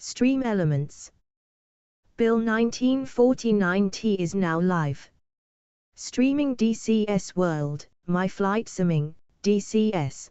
Stream elements. Bill 1949T is now live. Streaming DCS World, My Flight Simming, DCS.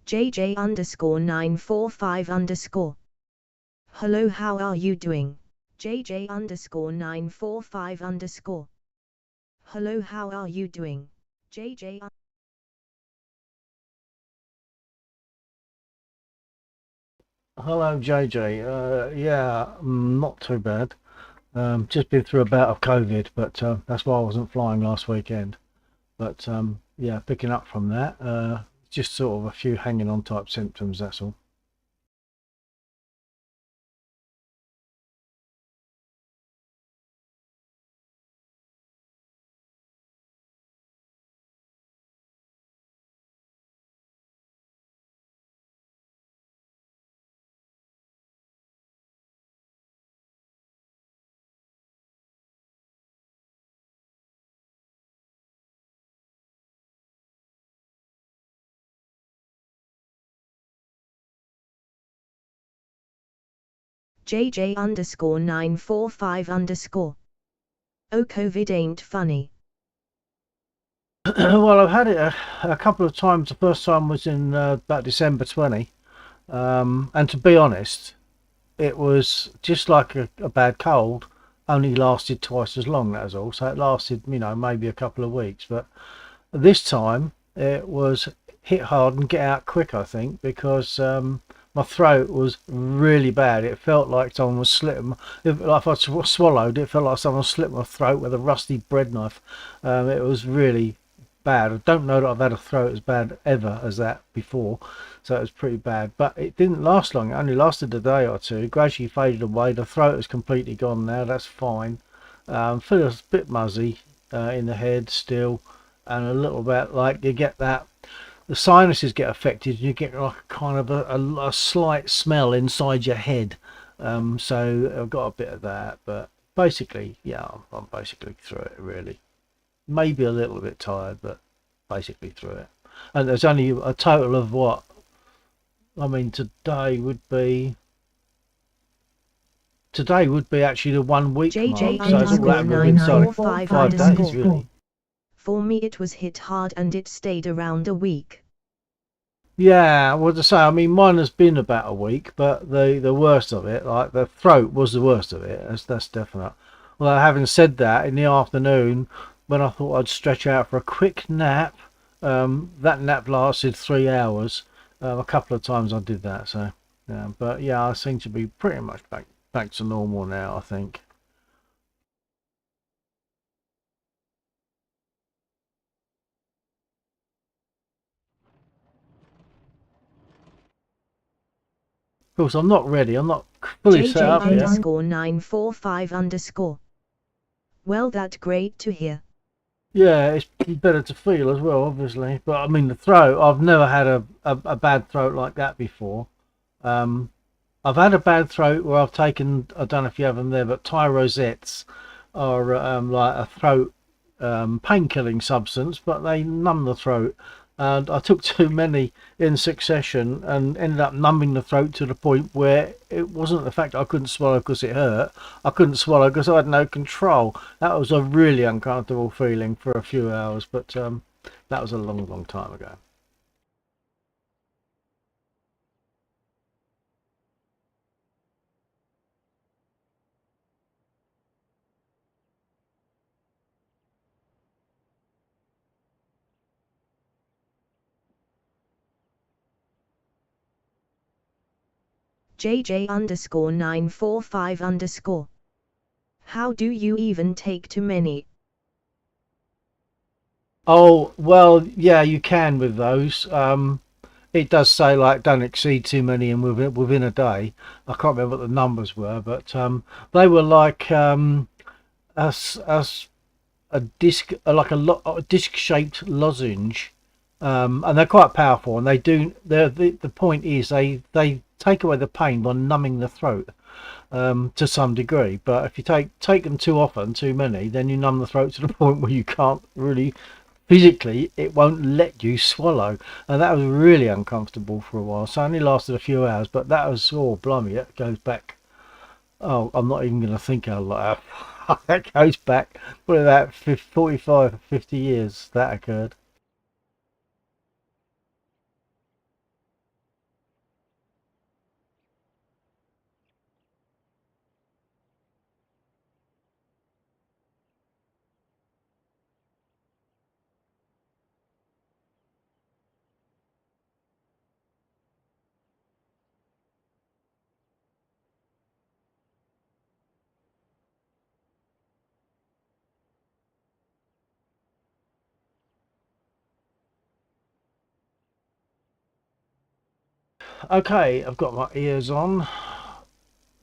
JJ underscore 945 underscore. Hello, how are you doing? JJ underscore 945 underscore. Hello, how are you doing? JJ. Hello, JJ. Yeah, not too bad. Just been through a bout of COVID, but that's why I wasn't flying last weekend. But yeah, picking up from that, just sort of a few hanging on type symptoms, that's all. JJ underscore 945 underscore. Oh, COVID ain't funny. Well, I've had it a couple of times. The first time was in about December 20. And to be honest, it was just like a bad cold, only lasted twice as long, that was all. So it lasted, maybe a couple of weeks. But this time it was hit hard and get out quick, I think, because my throat was really bad. It felt like someone was slitting. If I swallowed, it felt like someone slit my throat with a rusty bread knife. It was really bad. I don't know that I've had a throat as bad ever as that before, so it was pretty bad. But it didn't last long. It only lasted a day or two. It gradually faded away. The throat is completely gone now. That's fine. Feels a bit muzzy in the head still, and a little bit like you get that the sinuses get affected and you get like kind of a slight smell inside your head. So I've got a bit of that, but basically, yeah, I'm basically through it really. Maybe a little bit tired, but basically through it. And there's only a total of what? I mean, today would be actually the 1 week JJ mark, so it's all underscore happened within 945 5 days, underscore. really. For me it was hit hard and it stayed around a week. Yeah, well, to say, I mean, mine has been about a week, but the worst of it, like the throat, was the worst of it. That's definite. Well, having said that, in the afternoon, when I thought I'd stretch out for a quick nap, that nap lasted 3 hours. A couple of times I did that, so yeah. But yeah, I seem to be pretty much back to normal now, I think. Of course, I'm not ready. I'm not fully set JJ up yet. underscore 945 underscore. Well, that great to hear. Yeah, it's better to feel as well, obviously. But I mean, the throat, I've never had a bad throat like that before. Um, I've had a bad throat where I've taken, I don't know if you have them there, but Tyrosettes are like a throat pain-killing substance, but they numb the throat. And I took too many in succession and ended up numbing the throat to the point where it wasn't the fact I couldn't swallow because it hurt. I couldn't swallow because I had no control. That was a really uncomfortable feeling for a few hours, but that was a long, long time ago. JJ underscore 945 underscore. How do you even take too many? Oh, well, yeah, you can with those. It does say like don't exceed too many and within a day. I can't remember what the numbers were, but they were like as a disc, a disc shaped lozenge, and they're quite powerful. And they do. The point is they take away the pain by numbing the throat to some degree. But if you take them too often, too many, then you numb the throat to the point where you can't really physically, it won't let you swallow, and that was really uncomfortable for a while. So it only lasted a few hours, but that was, oh blimey, it goes back. Oh, I'm not even going to think how long that goes back. What about 45, 50 years that occurred? Okay, I've got my ears on.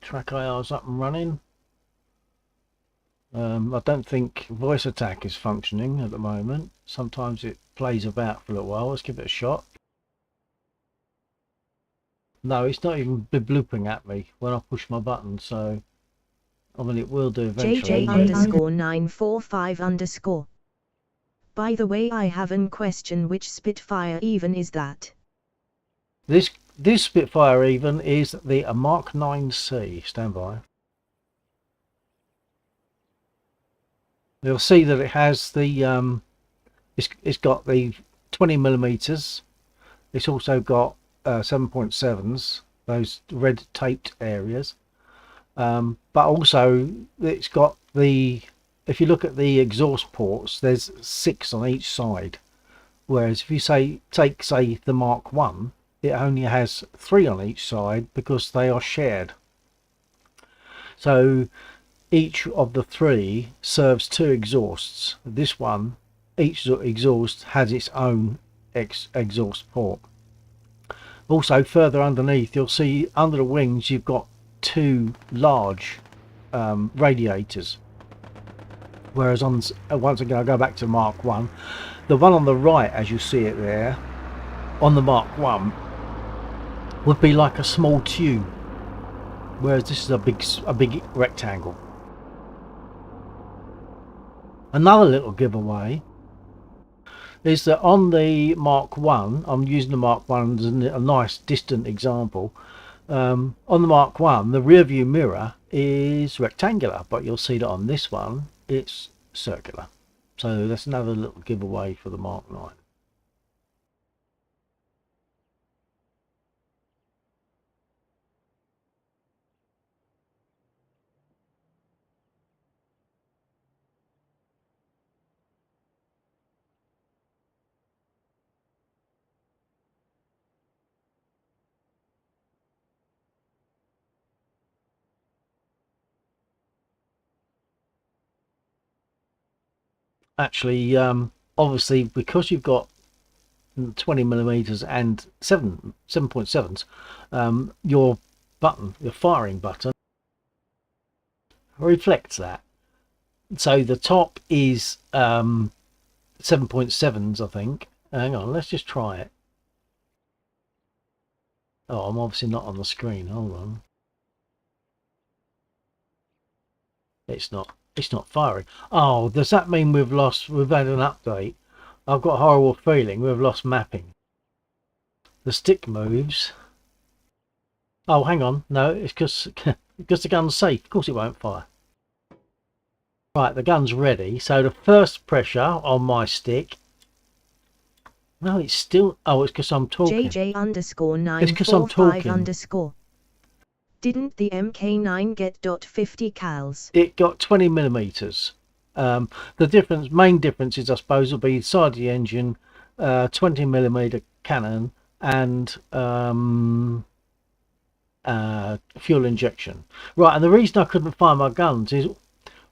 Track IR's up and running. I don't think voice attack is functioning at the moment. Sometimes it plays about for a little while. Let's give it a shot. No, it's not even blooping at me when I push my button, so I mean it will do eventually. JJ_945_. By the way, I have a question. Which Spitfire even is that? This Spitfire even is the Mark 9C. Stand by. You'll see that it has the it's got the 20 millimeters. It's also got 7.7s, those red taped areas. But also it's got the, if you look at the exhaust ports, there's 6 on each side. Whereas if you take the Mark 1, it only has 3 on each side because they are shared. So each of the 3 serves 2 exhausts. This one, each exhaust has its own exhaust port. Also further underneath, you'll see under the wings you've got 2 large radiators. Whereas once again, I'll go back to Mark 1. The one on the right, as you see it there, on the Mark 1, would be like a small tube. Whereas this is a big rectangle. Another little giveaway is that on the Mark 1, I'm using the Mark 1 as a nice distant example. On the Mark 1, the rear view mirror is rectangular, but you'll see that on this one it's circular. So that's another little giveaway for the Mark 9. Actually, obviously, because you've got 20 millimeters and 7.7s, your firing button reflects that. So the top is 7.7s, I think. Hang on, let's just try it. Oh, I'm obviously not on the screen. Hold on. It's not firing. Oh, does that mean we've had an update? I've got a horrible feeling we've lost mapping. The stick moves. Oh, hang on. No, it's because the gun's safe. Of course it won't fire. Right, the gun's ready. So the first pressure on my stick. No, it's still. Oh, it's because I'm talking. JJ_945_. It's because I'm talking. Didn't the MK9 get .50 cals? It got 20 millimeters. The main difference is, I suppose, will be the side of the engine, 20 millimeter cannon, and fuel injection. Right, and the reason I couldn't fire my guns is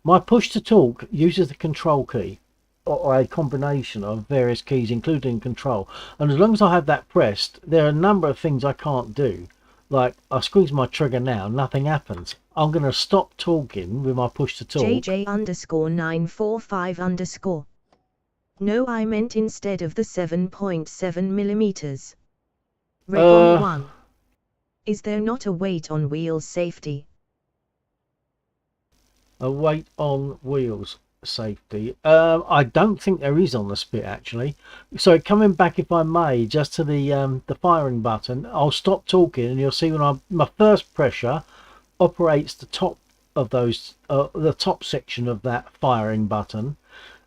my push to talk uses the control key, or a combination of various keys including control, and as long as I have that pressed, there are a number of things I can't do. Like, I squeeze my trigger now, nothing happens. I'm going to stop talking with my push to talk. JJ_945_. No, I meant instead of the 7.7 millimeters. Recon 1. Is there not a weight on wheels safety? A weight on wheels safety? I don't think there is on the Spit, actually. So coming back, if I may, just to the firing button, I'll stop talking and you'll see when my first pressure operates the top of those, the top section of that firing button,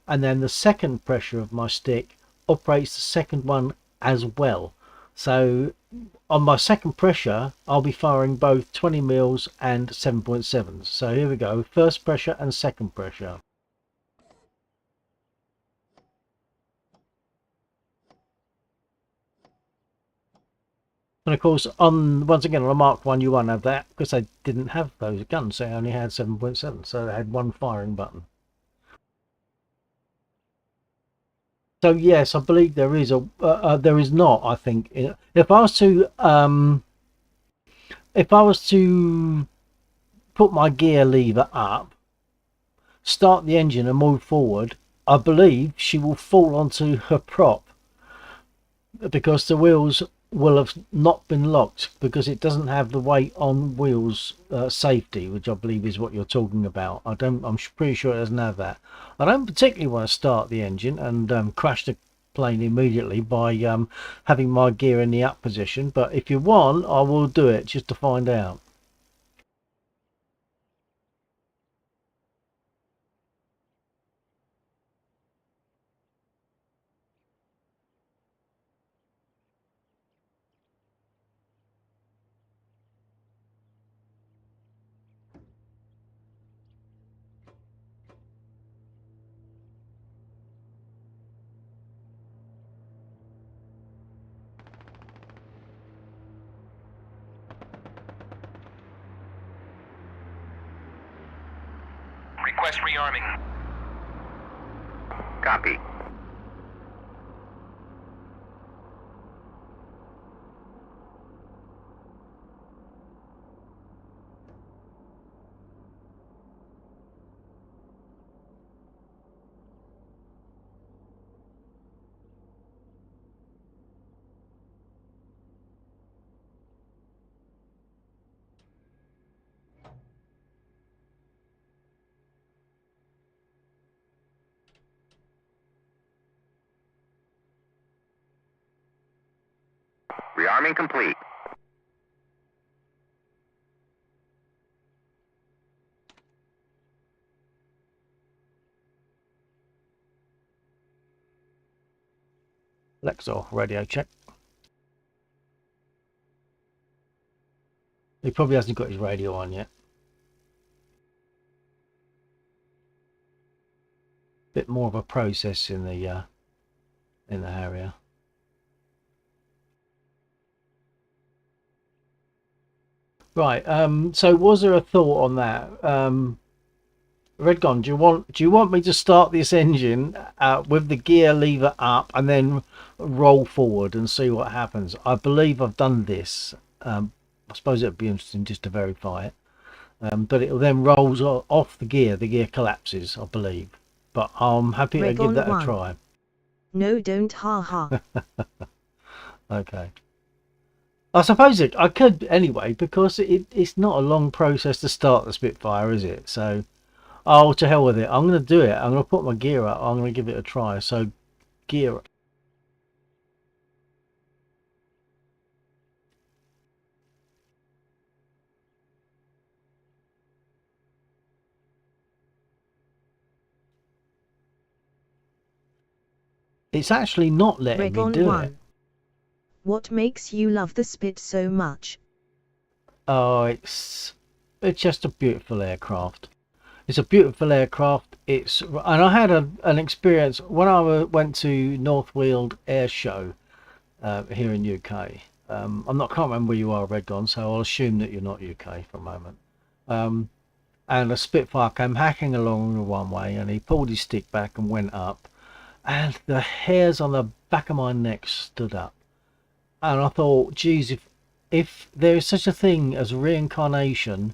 and then the second pressure of my stick operates the second one as well. So on my second pressure, I'll be firing both 20 mils and 7.7s. So here we go, first pressure and second pressure. And of course, once again on a Mark 1 you won't have that because they didn't have those guns. They only had 7.7, so they had one firing button. So yes, I believe there is there is not. I think if I was to if I was to put my gear lever up, start the engine and move forward, I believe she will fall onto her prop because the wheels will have not been locked, because it doesn't have the weight on wheels safety, which I believe is what you're talking about. I'm pretty sure it doesn't have that. I don't particularly want to start the engine and crash the plane immediately by having my gear in the up position, but if you want, I will do it just to find out. Request rearming. Copy. Rearming complete. Lexor, radio check. He probably hasn't got his radio on yet. Bit more of a process in the Harrier. Right. So was there a thought on that? Redgon, do you want me to start this engine with the gear lever up and then roll forward and see what happens? I believe I've done this. I suppose it'd be interesting just to verify it. But it then rolls off the gear collapses, I believe. But I'm happy to give that a try. No, don't, ha. Okay. I suppose I could anyway, because it's not a long process to start the Spitfire, is it? So, oh, to hell with it. I'm going to do it. I'm going to put my gear up. I'm going to give it a try. So, gear up. It's actually not letting me do it. What makes you love the Spit so much? Oh, it's just a beautiful aircraft. It's a beautiful aircraft. And I had an experience when I went to North Weald Air Show here in UK. Can't remember where you are, Redgon, so I'll assume that you're not UK for a moment. And a Spitfire came hacking along the one way, and he pulled his stick back and went up, and the hairs on the back of my neck stood up. And I thought, geez, if there is such a thing as reincarnation,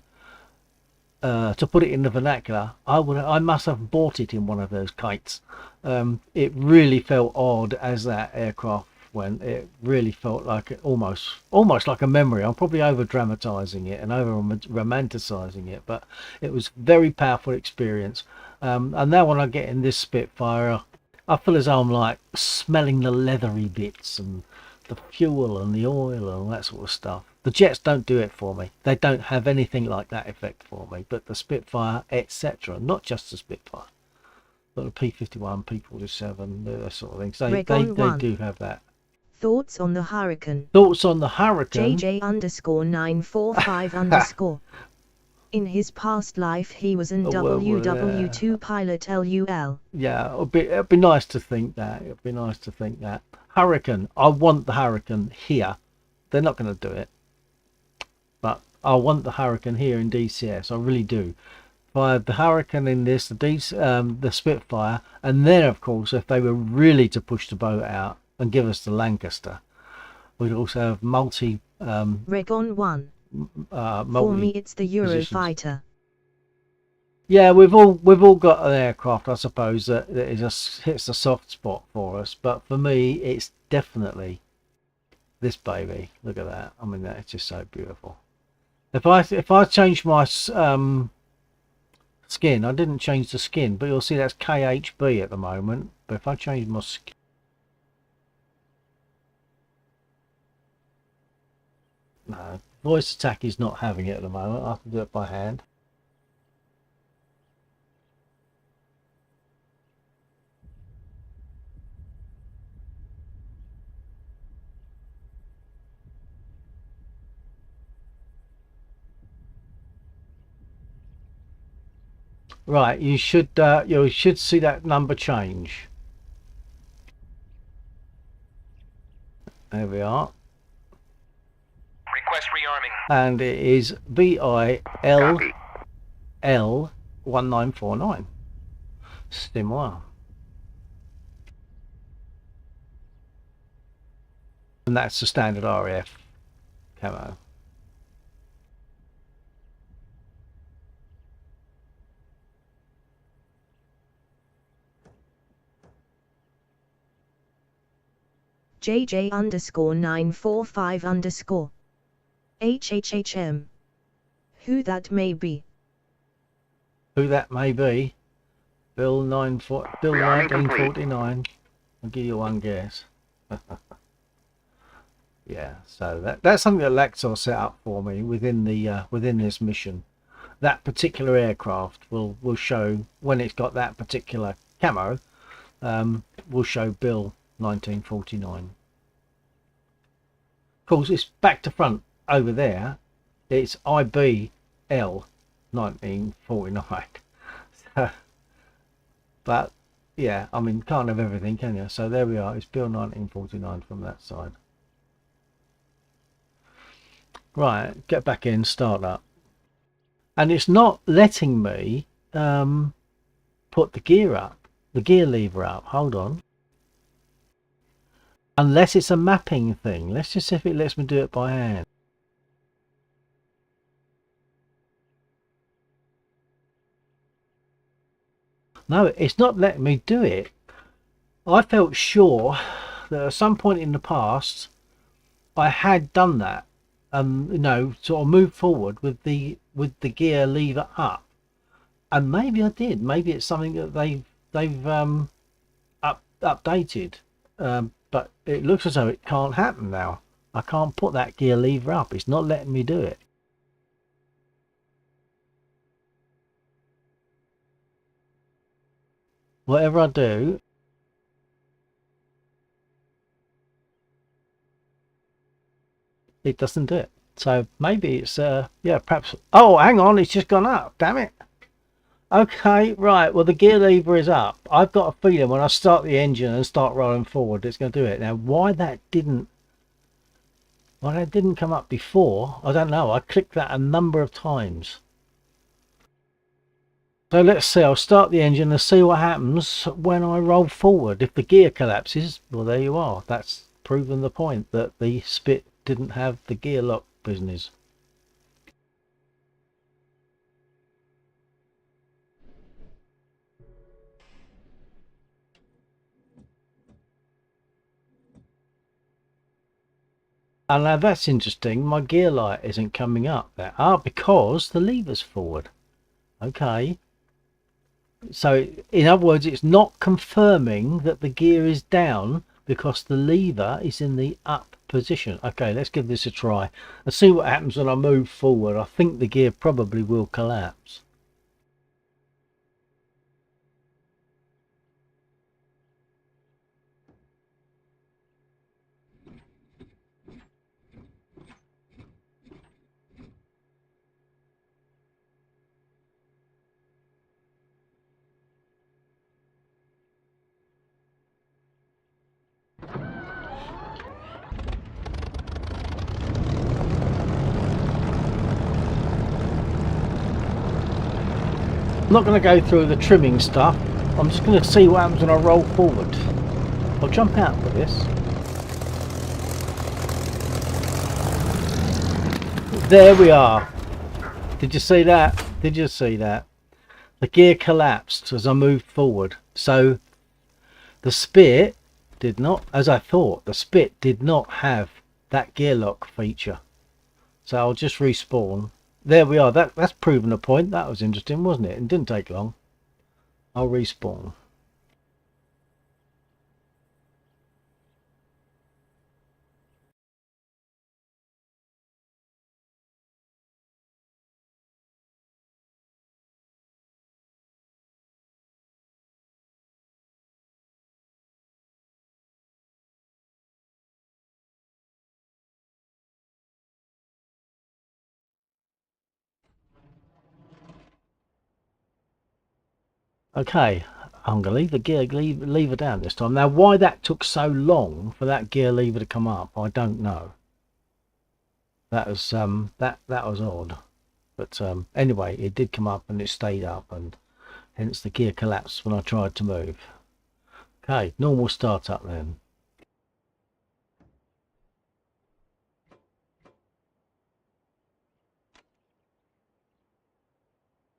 to put it in the vernacular, I must have bought it in one of those kites. It really felt odd as that aircraft went. It really felt like almost like a memory. I'm probably over dramatizing it and over romanticizing it, but it was very powerful experience. And now when I get in this Spitfire, I feel as though I'm like smelling the leathery bits and the fuel and the oil and all that sort of stuff. The jets don't do it for me. They don't have anything like that effect for me. But the Spitfire, etc., not just the Spitfire, but the P-51, P-47, those sort of things. They do have that. Thoughts on the Hurricane? Thoughts on the Hurricane? JJ_945_. In his past life, he was an WW2 pilot LUL. Yeah, it'd be nice to think that. It'd be nice to think that. Hurricane. I want the Hurricane here. They're not going to do it. But I want the Hurricane here in DCS. I really do. If I had the Hurricane in this, the Spitfire, and then, of course, if they were really to push the boat out and give us the Lancaster, we'd also have multi... Recon 1. For me, multi it's the positions. Eurofighter. Yeah, we've all got an aircraft, I suppose, that hits a soft spot for us. But for me, it's definitely this baby. Look at that. I mean, that's just so beautiful. If I change my skin, I didn't change the skin, but you'll see that's KHB at the moment. But if I change my skin, no, voice attack is not having it at the moment. I have to do it by hand. Right, you should see that number change. There we are. Request rearming. And it is VILL 1949. Stimor. And that's the standard RAF camo. JJ_945_ HHHM. Who that may be. Who that may be. Bill 1949. I'll give you one guess. Yeah, so that's something that Laxor set up for me within the within this mission. That particular aircraft will show when it's got that particular camo. Will show Bill 1949. Of course, it's back to front over there. It's IBL 1949. But yeah, I mean, can't have everything, can you? So there we are. It's Bill 1949 from that side. Right, get back in, start up. And it's not letting me put the gear up, the gear lever up. Hold on. Unless it's a mapping thing. Let's just see if it lets me do it by hand. No, it's not letting me do it. I felt sure that at some point in the past I had done that. You know, sort of move forward with the gear lever up, and maybe I did. Maybe it's something that they've updated, but it looks as though it can't happen now. I can't put that gear lever up. It's not letting me do it. Whatever I do, it doesn't do it. So maybe it's yeah, perhaps. Oh, hang on, it's just gone up. Damn it. Okay, right. Well, the gear lever is up. I've got a feeling when I start the engine and start rolling forward, it's going to do it. Now, why that didn't come up before, I don't know. I clicked that a number of times. So let's see. I'll start the engine and see what happens when I roll forward. If the gear collapses, well, there you are. That's proven the point that the Spit didn't have the gear lock business. And now that's interesting. My gear light isn't coming up there. Because the lever's forward. Okay. So in other words, it's not confirming that the gear is down because the lever is in the up position. Okay, let's give this a try and see what happens when I move forward. I think the gear probably will collapse. I'm not going to go through the trimming stuff. I'm just going to see what happens when I roll forward. I'll jump out for this. There we are. Did you see that? Did you see that? The gear collapsed as I moved forward. So the Spit did not, as I thought, the Spit did not have that gear lock feature. So I'll just respawn. There we are. That's proven a point. That was interesting, wasn't it? It didn't take long. I'll respawn. Okay, I'm going to leave the gear lever down this time. Now, why that took so long for that gear lever to come up, I don't know. That was that was odd. But anyway, it did come up and it stayed up, and hence the gear collapsed when I tried to move. Okay, normal startup then.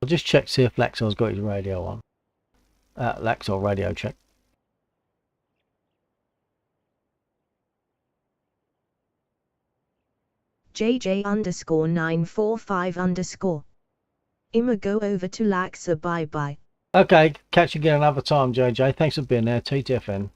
I'll just check see if Laxor's got his radio on. Laxor radio check. JJ_945_. I'ma go over to Laxor, bye bye. Okay, catch you again another time, JJ. Thanks for being there, TTFN.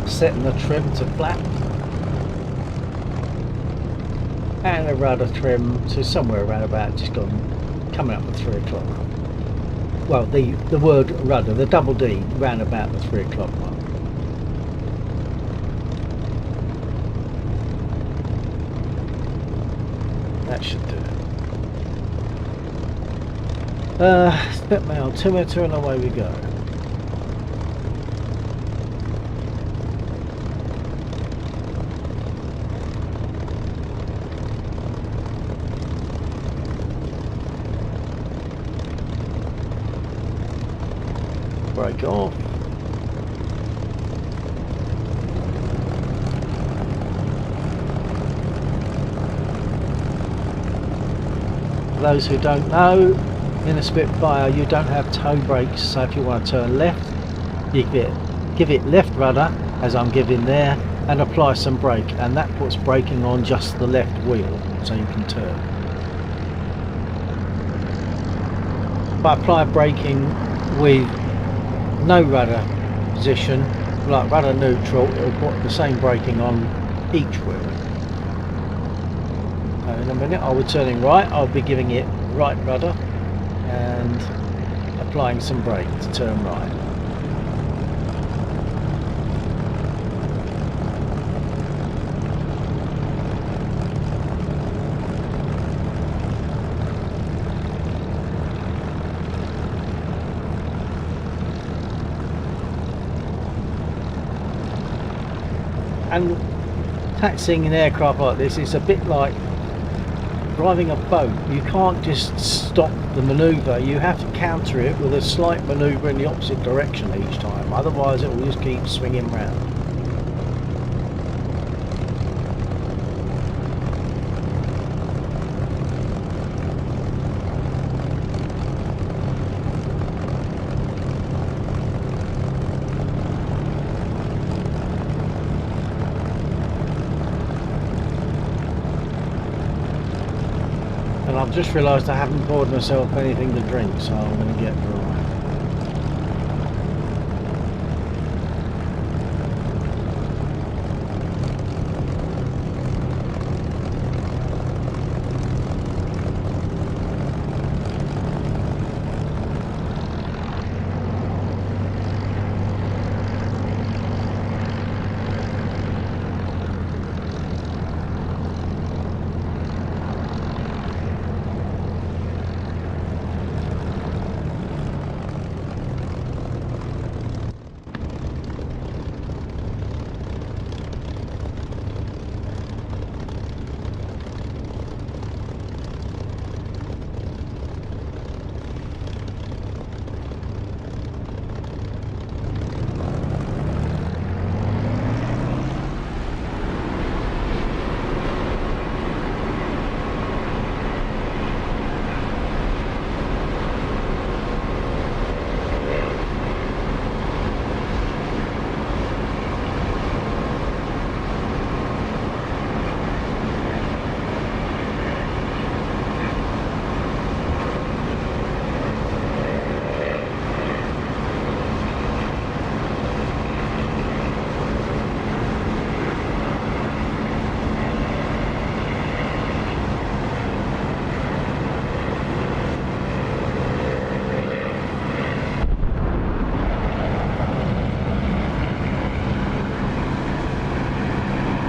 Setting the trim to flat and the rudder trim to somewhere around about just coming up at 3 o'clock. Well, the word rudder, the double D, round about the 3 o'clock mark. That should do it. Step mail, 2 meter, and away we go. Break off. For those who don't know, in a Spitfire you don't have toe brakes, so if you want to turn left, you give it left rudder, as I'm giving there, and apply some brake, and that puts braking on just the left wheel, so you can turn. If I apply braking with no rudder position, like rudder neutral, it will put the same braking on each wheel. In a minute I'll be turning right, I'll be giving it right rudder and applying some brake to turn right. And taxiing an aircraft like this is a bit like driving a boat. You can't just stop the manoeuvre, you have to counter it with a slight manoeuvre in the opposite direction each time, otherwise it will just keep swinging round. I've just realised I haven't poured myself anything to drink, so I'm going to get dry.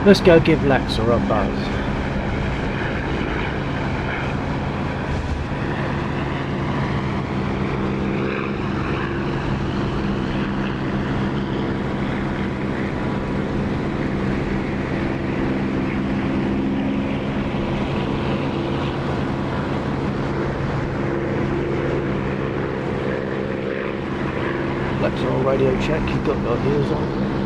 Let's go give Laxer a buzz. Laxer on radio check, you've got your ears on.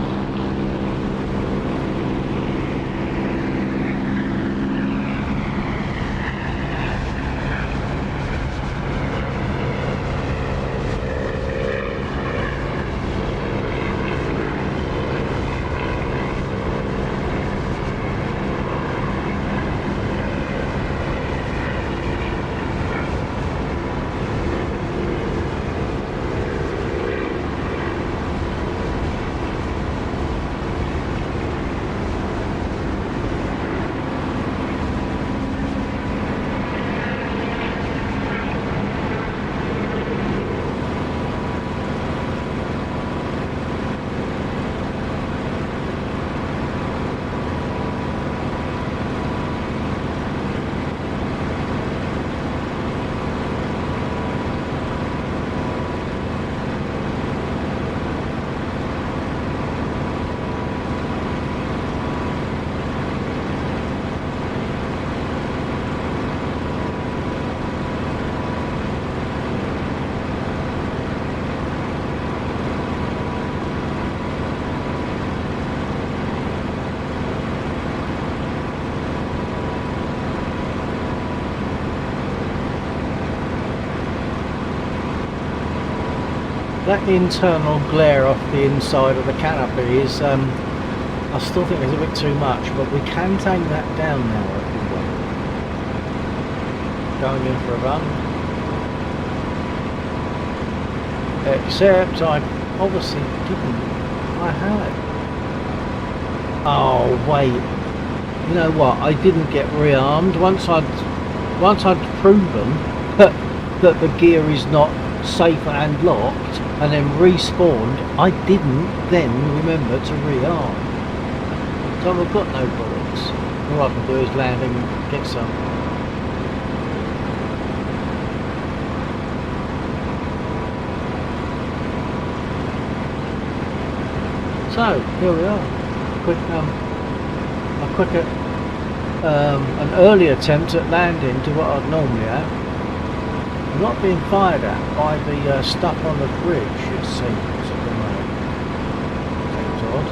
That internal glare off the inside of the canopy is, I still think it's a bit too much, but we can take that down now if we want. Going in for a run. Except I obviously didn't. I had. Oh wait. You know what? I didn't get rearmed. Once I'd proven that the gear is not safe and locked, and then respawned, I didn't then remember to rearm. So I've got no bullets. All I can do is land and get some. So here we are. An early attempt at landing to what I'd normally have. I'm not being fired at by the stuff on the bridge, it seems, at the moment. Seems odd.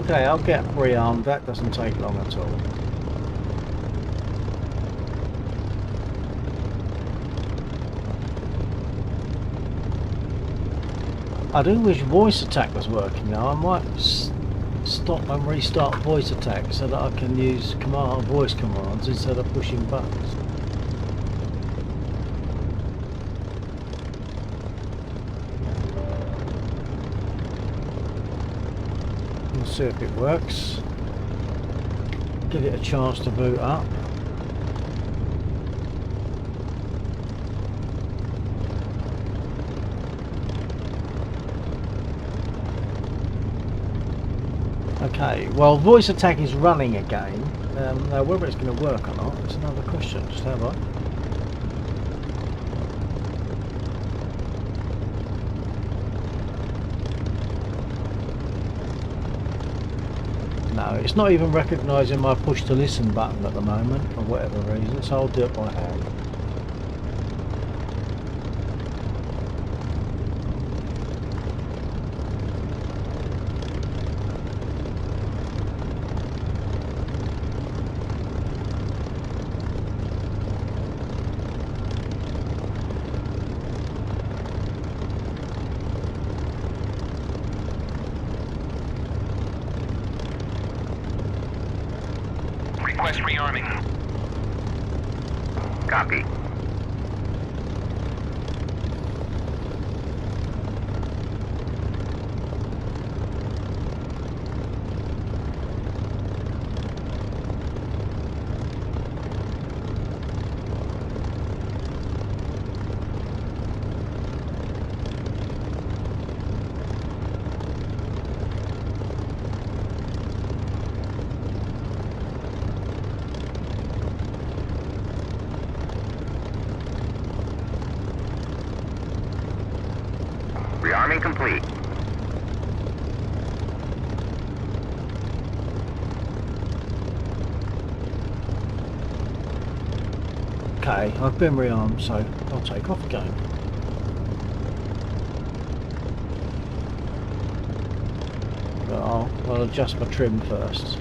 Okay, I'll get rearmed. That doesn't take long at all. I do wish voice attack was working now. I might stop and restart voice attack so that I can use voice commands instead of pushing buttons. We'll see if it works. Give it a chance to boot up. Okay, well, voice attack is running again. Now whether it's going to work or not, it's another question. Just have I? No, it's not even recognising my push to listen button at the moment for whatever reason, so I'll do it by hand. Request rearming. Copy. Rearming complete. Okay, I've been rearmed, so I'll take off again. But I'll adjust my trim first.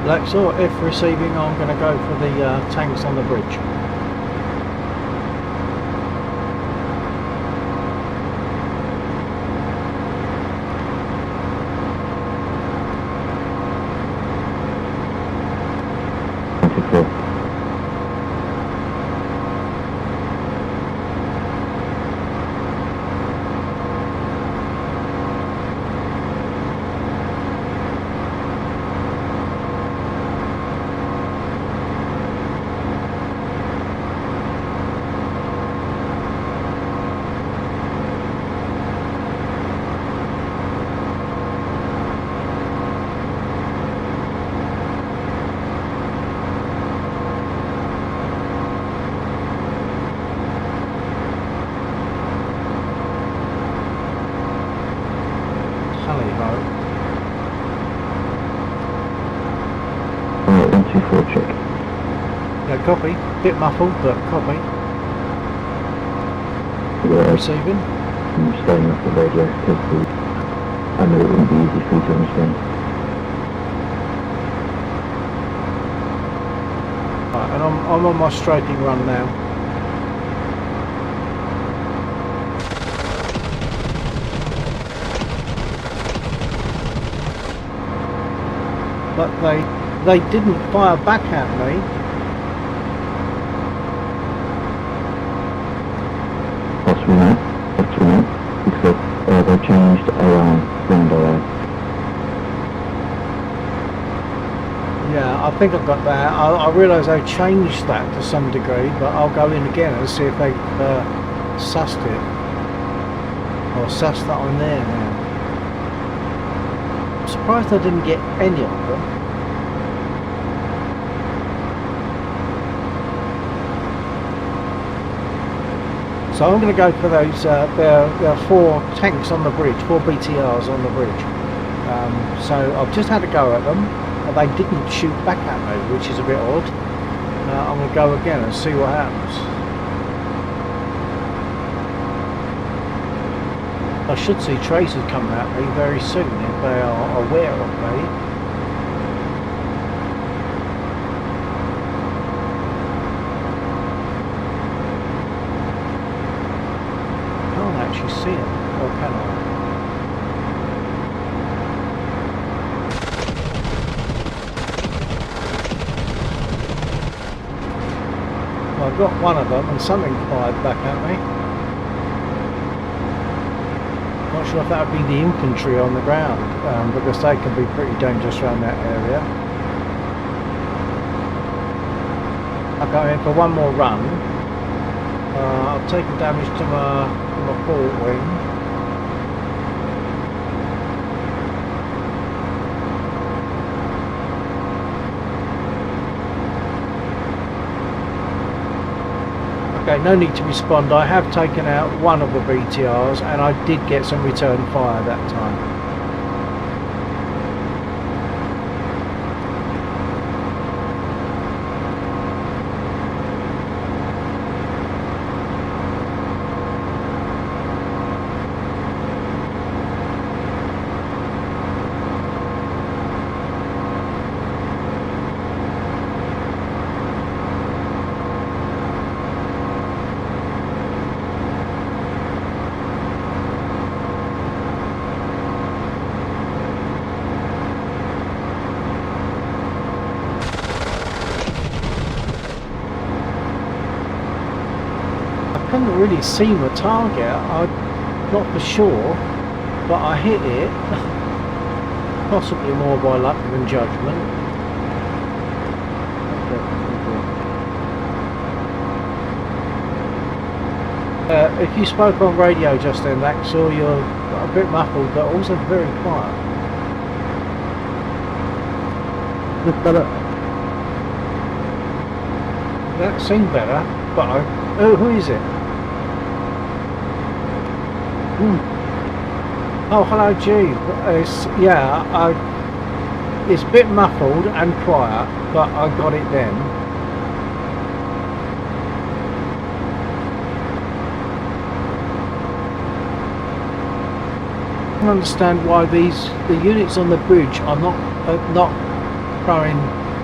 Lexor, if receiving, I'm going to go for the tanks on the bridge. Alright, 124 check. Yeah, copy. Bit muffled, but copy. Yeah, Receiving. I'm staying off the radio because I know it wouldn't be easy for you to understand. Right, and I'm on my strafing run now. But they didn't fire back at me. That's right, except they changed around roundabout. Yeah, I think I've got that. I realise they changed that to some degree, but I'll go in again and see if they sussed it. Or sussed that I'm there now. I'm surprised I didn't get any of them. So I'm going to go for those, there are 4 tanks on the bridge, 4 BTRs on the bridge. So I've just had a go at them, and they didn't shoot back at me, which is a bit odd. I'm going to go again and see what happens. I should see tracers coming at me very soon if they are aware of me. See it, or can I? Well, I've got one of them and something fired back at me. Not sure if that would be the infantry on the ground, because they can be pretty dangerous around that area. I'll go in for one more run. I've taken damage to my forward wing. Okay, no need to respond. I have taken out one of the BTRs and I did get some return fire that time. I couldn't really see my target, not for sure, but I hit it, possibly more by luck than judgment. If you spoke on radio just then, Axel, you're a bit muffled, but also very quiet. Just better. That seemed better, but who is it? Oh, hello, G. It's a bit muffled and quiet, but I got it then. I don't understand why the units on the bridge are not throwing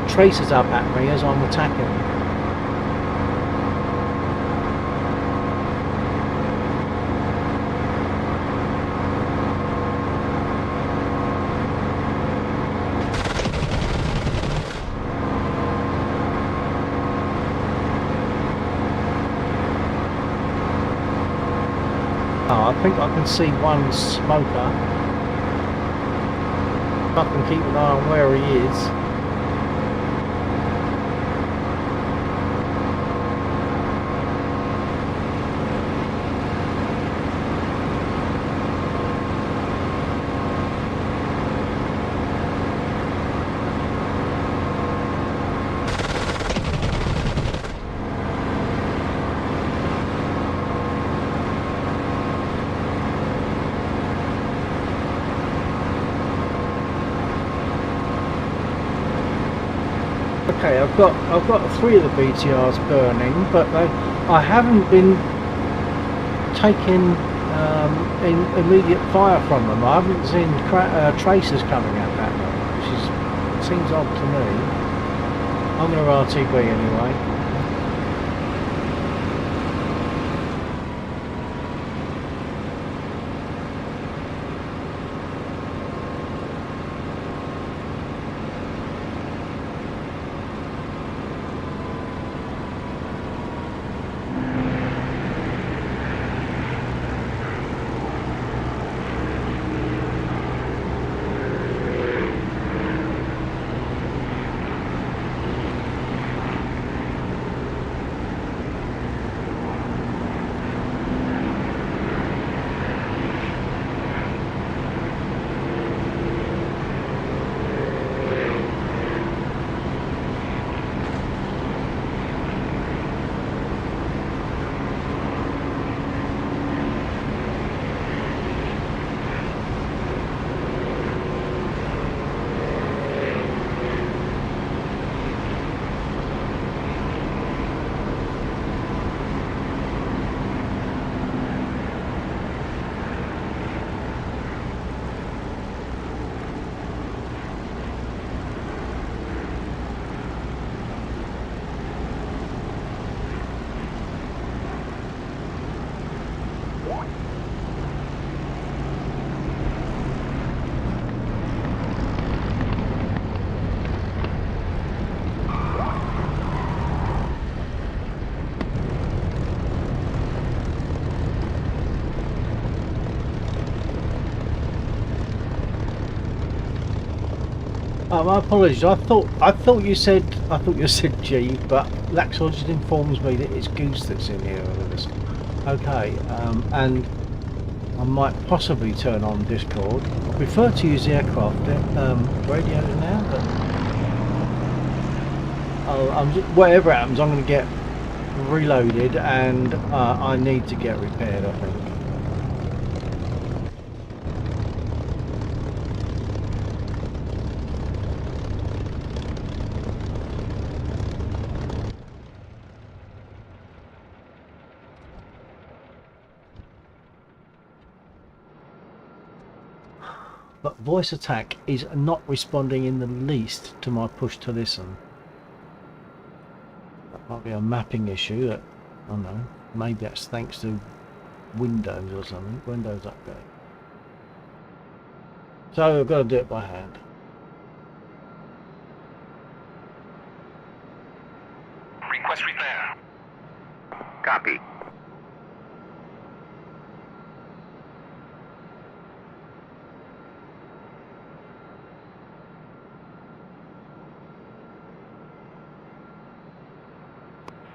tracers up at me as I'm attacking them. Oh, I think I can see one smoker. If I can keep an eye on where he is. Okay, I've got 3 of the BTRs burning, but I haven't been taking immediate fire from them. I haven't seen tracers coming at that one, which seems odd to me. I'm going to RTB anyway. My apologies. I thought you said G, but Laxor just informs me that it's Goose that's in here with us. Okay, and I might possibly turn on Discord. I prefer to use the aircraft radio now, but whatever happens, I'm going to get reloaded, and I need to get repaired, I think. But voice attack is not responding in the least to my push to listen. That might be a mapping issue. That I don't know. Maybe that's thanks to Windows or something. Windows update. So I've got to do it by hand. Request repair. Copy.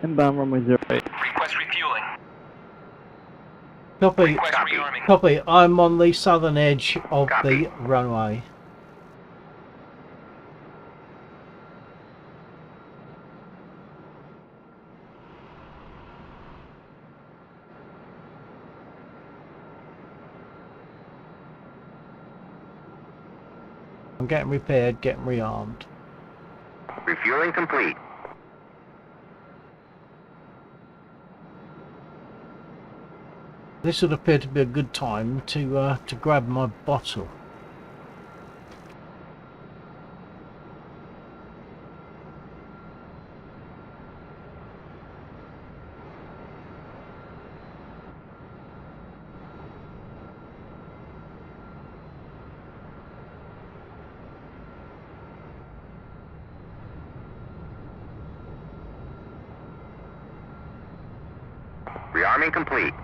Inbound runway 08. Request refueling. Copy. Request rearming. Copy. I'm on the southern edge of Copy. the runway. I'm getting repaired, getting rearmed. Refueling complete. This would appear to be a good time to grab my bottle. Rearming complete.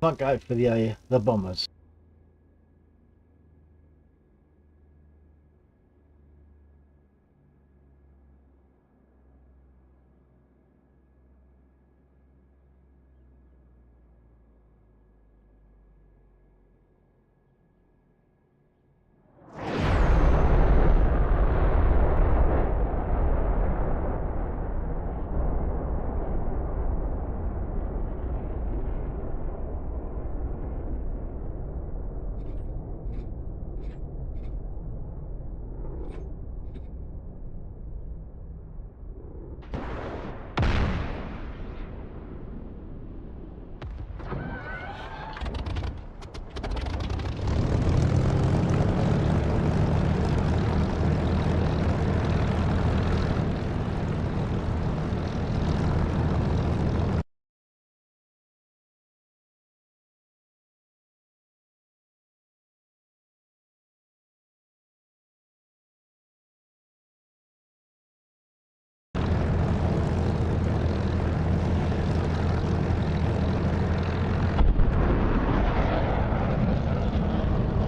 Can't go for the bombers.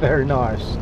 Very nice.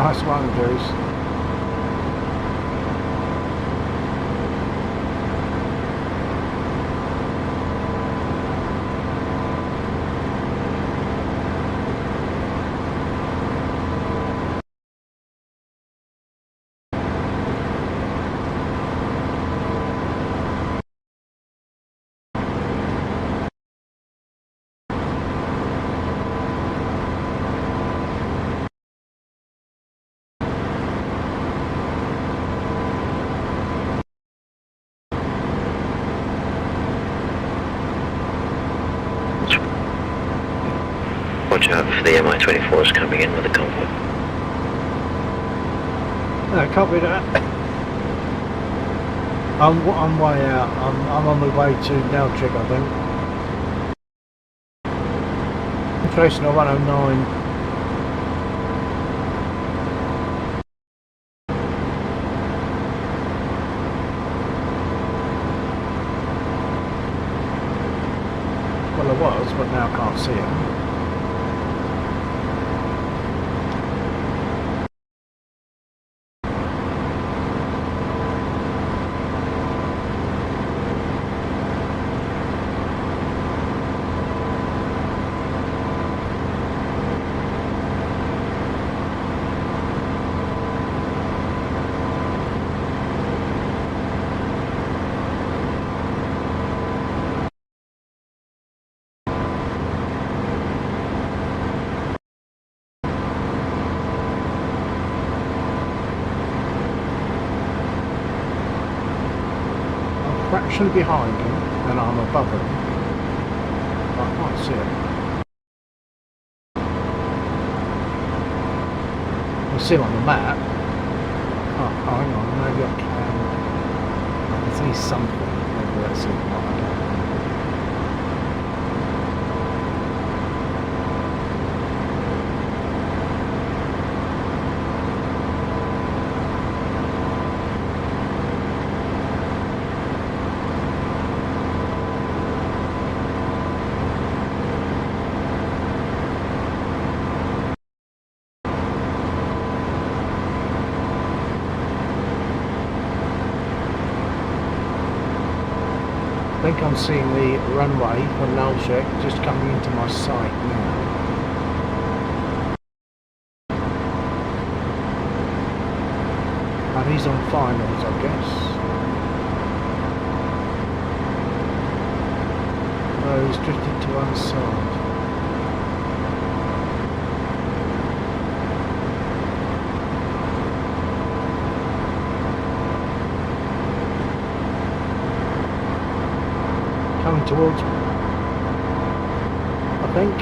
Nice one, Goose. Watch out for the Mi-24s coming in with a convoy. No, copy that. I'm way out. I'm on my way to Neltrig, I think. I'm facing a 109. Well, I was, but now I can't see him. Fraction behind him and I'm above him. I can't see him. I see him on the map. Oh, hang on, maybe I can see something. Maybe that's it. No, I don't know. I think I'm seeing the runway from Nalshek just coming into my sight now. And he's on finals, I guess. Oh, he's drifted to one side. Coming towards me, I think.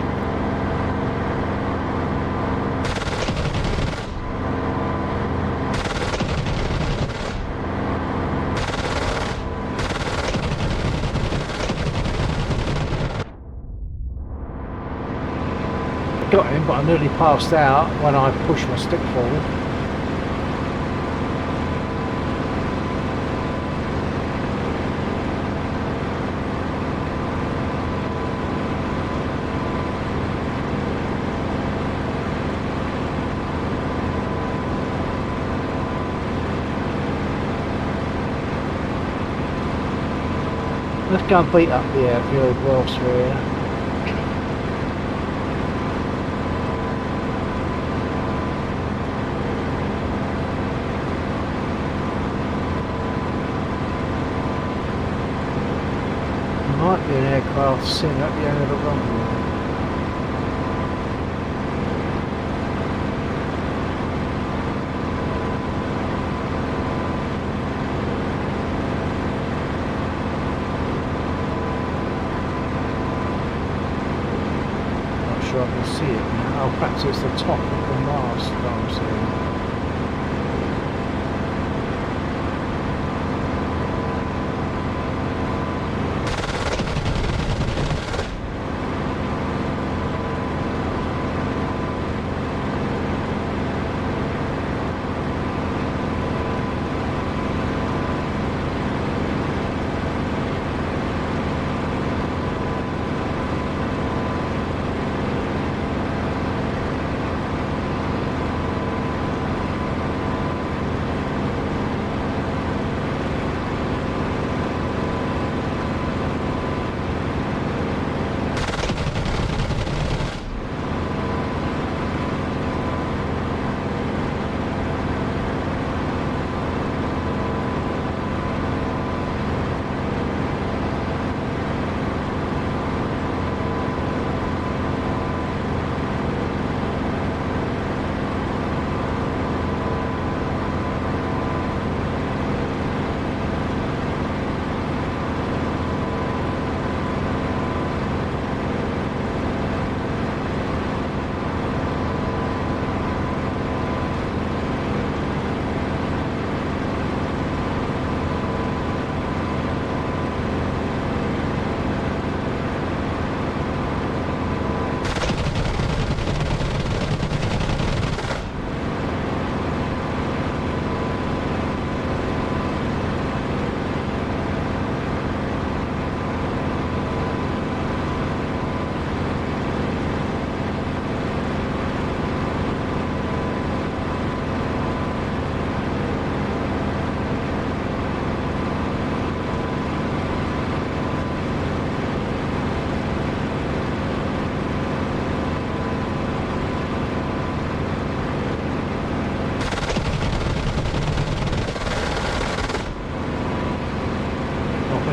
I got him, but I nearly passed out when I pushed my stick forward. Let's go and beat up the airfield whilst we're here. Might be an aircraft sitting at the end of the runway. I can see it now. Oh, perhaps it's the top of the mast that I'm seeing.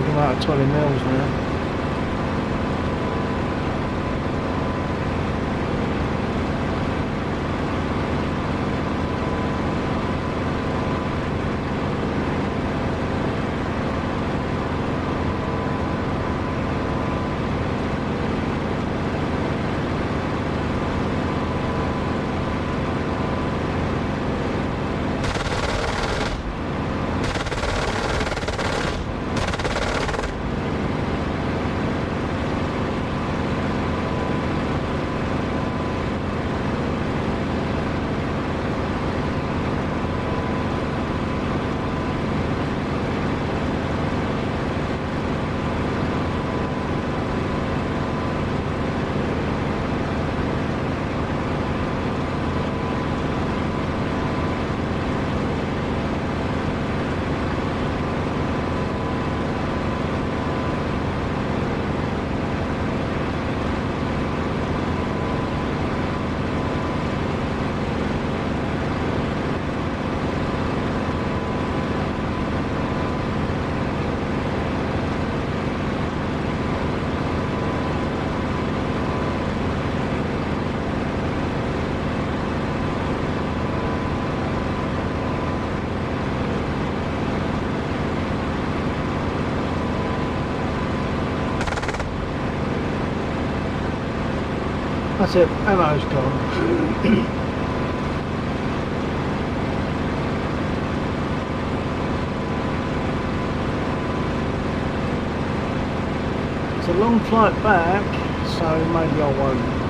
take them out at 20 mils now. That's it, ammo's gone. It's a long flight back, so maybe I won't.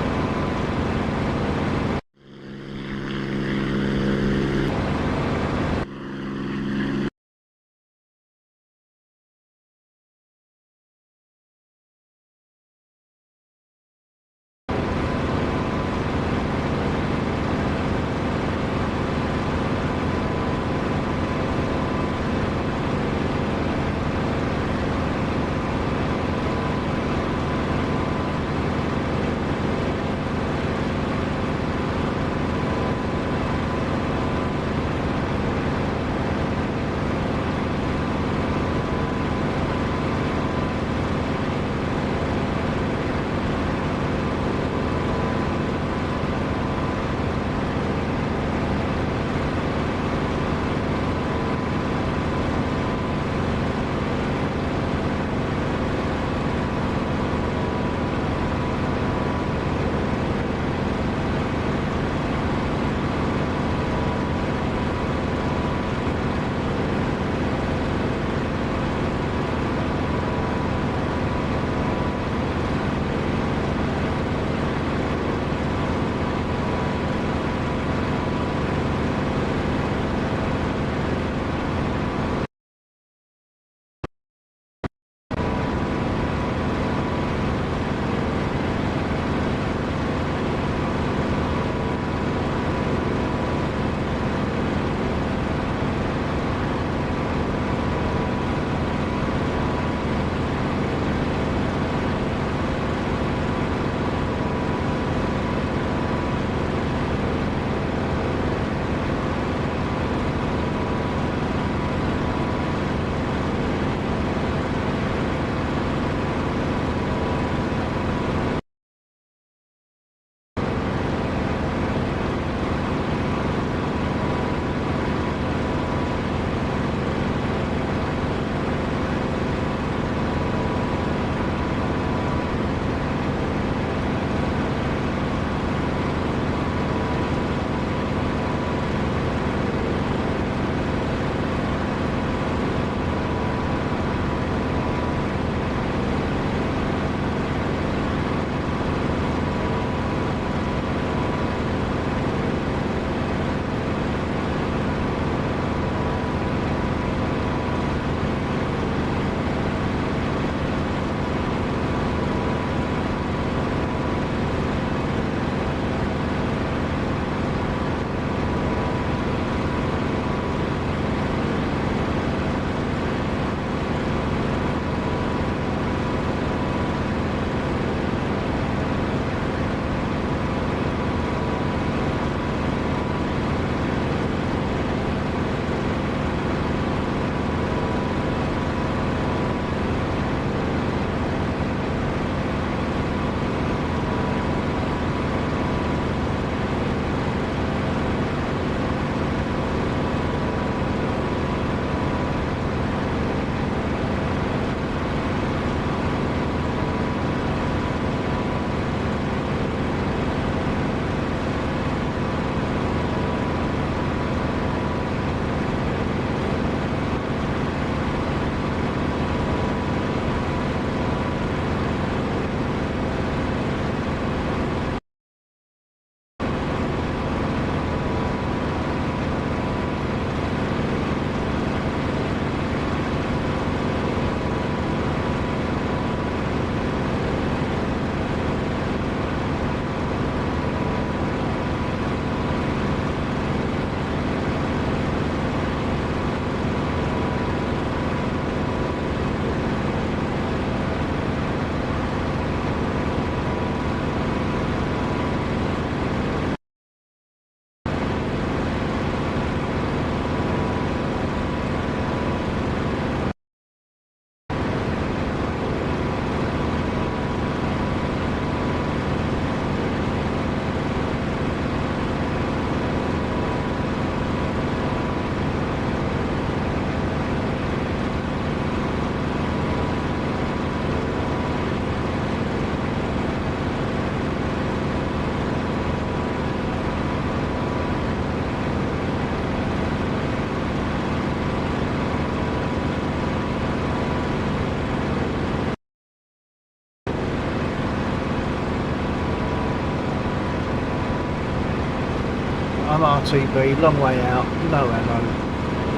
RTB, long way out, no ammo,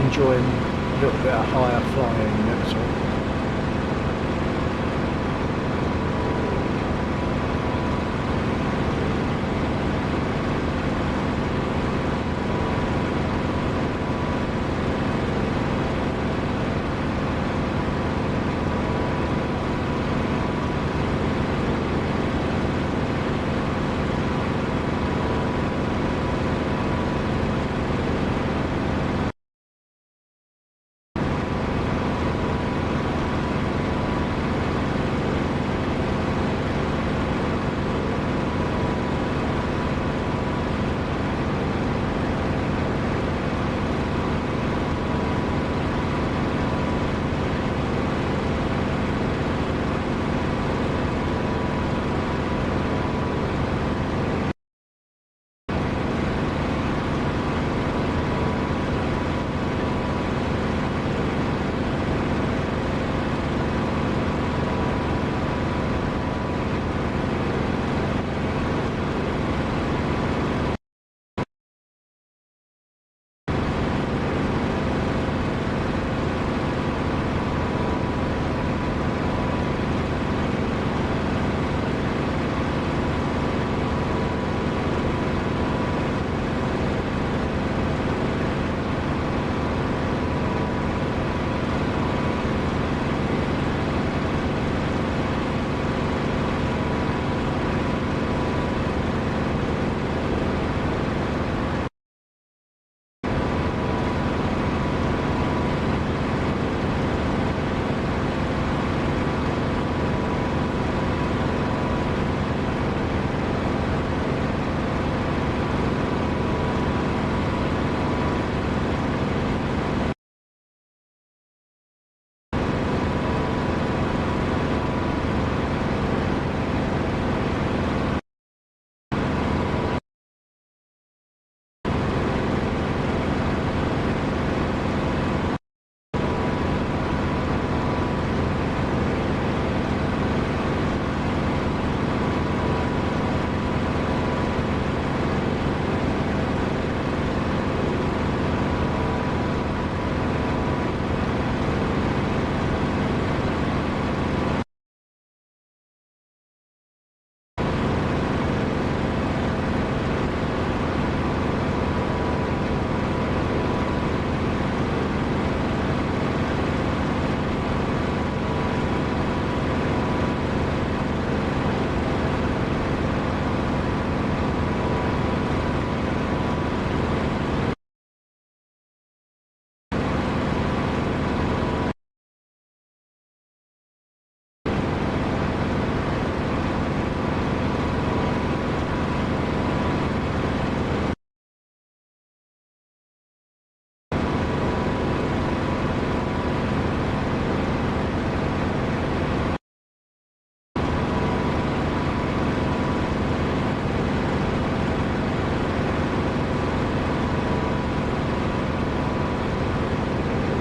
enjoying a little bit of higher flying, that's all.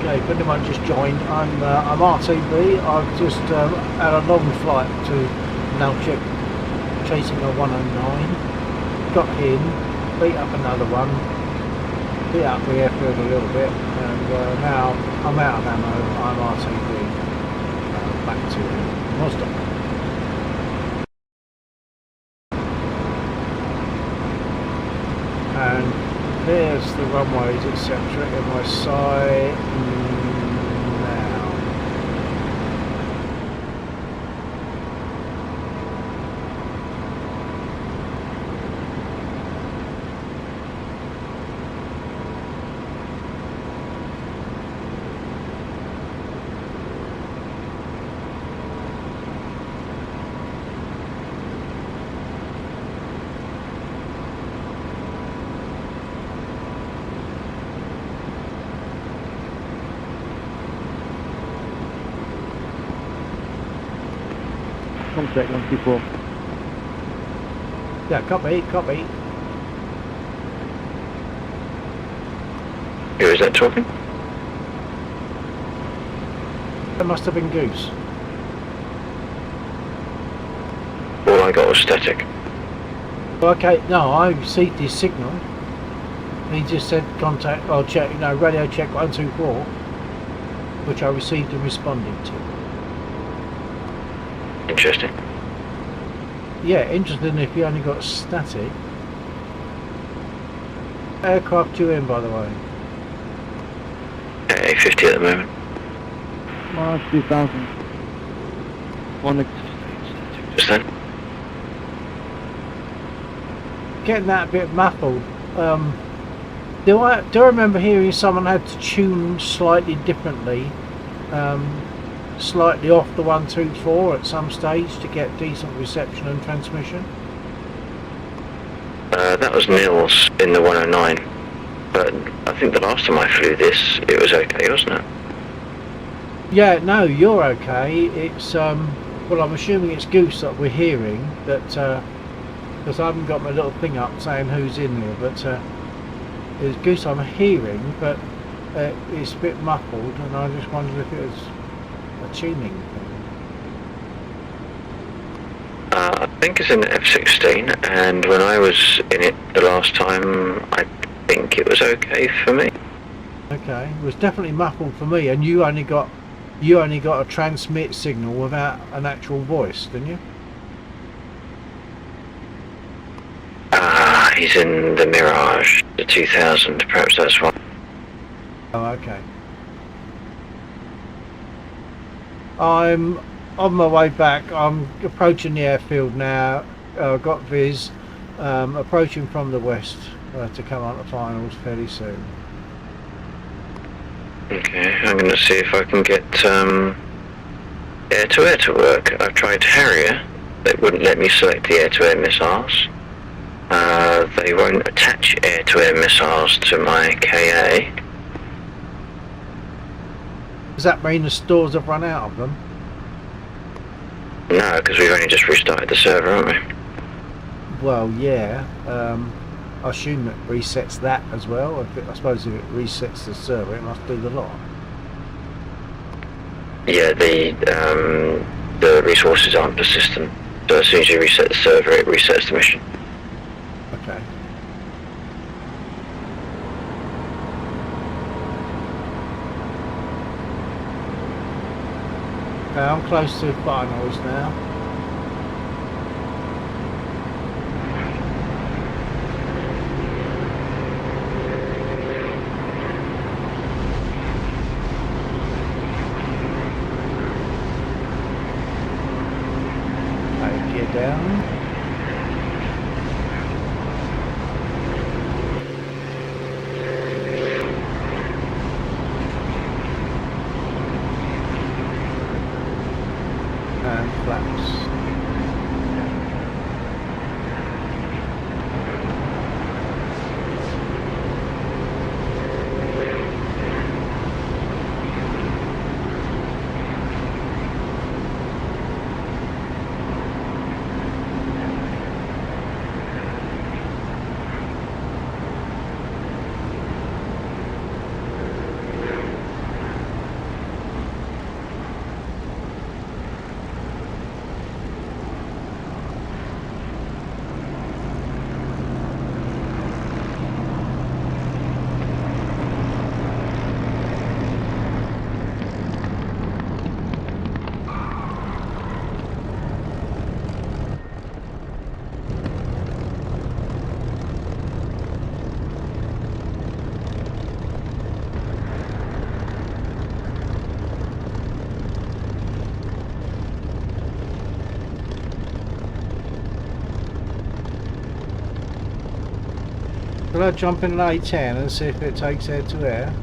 Okay, if anyone just joined, I'm RTB. I've just had a long flight to Nalchik, chasing a 109. Got in, beat up another one, beat up the airfield a little bit, and now I'm out of ammo. I'm RTB back to Mozdok. And there's the runways, etc. in my sight now. Contact 124. Yeah, copy, copy. Who is that talking? That must have been Goose. All I got was static. Okay, no, I received his signal. He just said contact or check, radio check 124, which I received and responded to. Interesting. Yeah, interesting if you only got static. Aircraft due in, by the way. A50 at the moment. Mars 2000. One Just then. Getting that a bit muffled. Do I remember hearing someone had to tune slightly differently, slightly off the 124 at some stage to get decent reception and transmission? That was Nils in the 109. But I think the last time I flew this, it was okay, wasn't it? Yeah, no, you're okay. It's well, I'm assuming it's Goose that we're hearing, that because I haven't got my little thing up saying who's in there, but it's Goose I'm hearing, but it's a bit muffled, and I just wondered if it was a tuning thing. I think it's in the F-16, and when I was in it the last time, I think it was okay for me. Okay, it was definitely muffled for me, and you only got a transmit signal without an actual voice, didn't you? He's in the Mirage, the 2000, perhaps that's why. Oh, okay. I'm on my way back. I'm approaching the airfield now. I've got Viz approaching from the west to come on to finals fairly soon. Okay, I'm going to see if I can get air-to-air to work. I've tried Harrier. They wouldn't let me select the air-to-air missiles. They won't attach air-to-air missiles to my KA. Does that mean the stores have run out of them? No, because we've only just restarted the server, haven't we? Well, yeah. I assume it resets that as well. I suppose if it resets the server, it must do the lot. Yeah, the resources aren't persistent. So as soon as you reset the server, it resets the mission. Okay. Okay, I'm close to finals now. Okay, gear down. And flaps. Will I jump in an A10 and see if it takes air to air?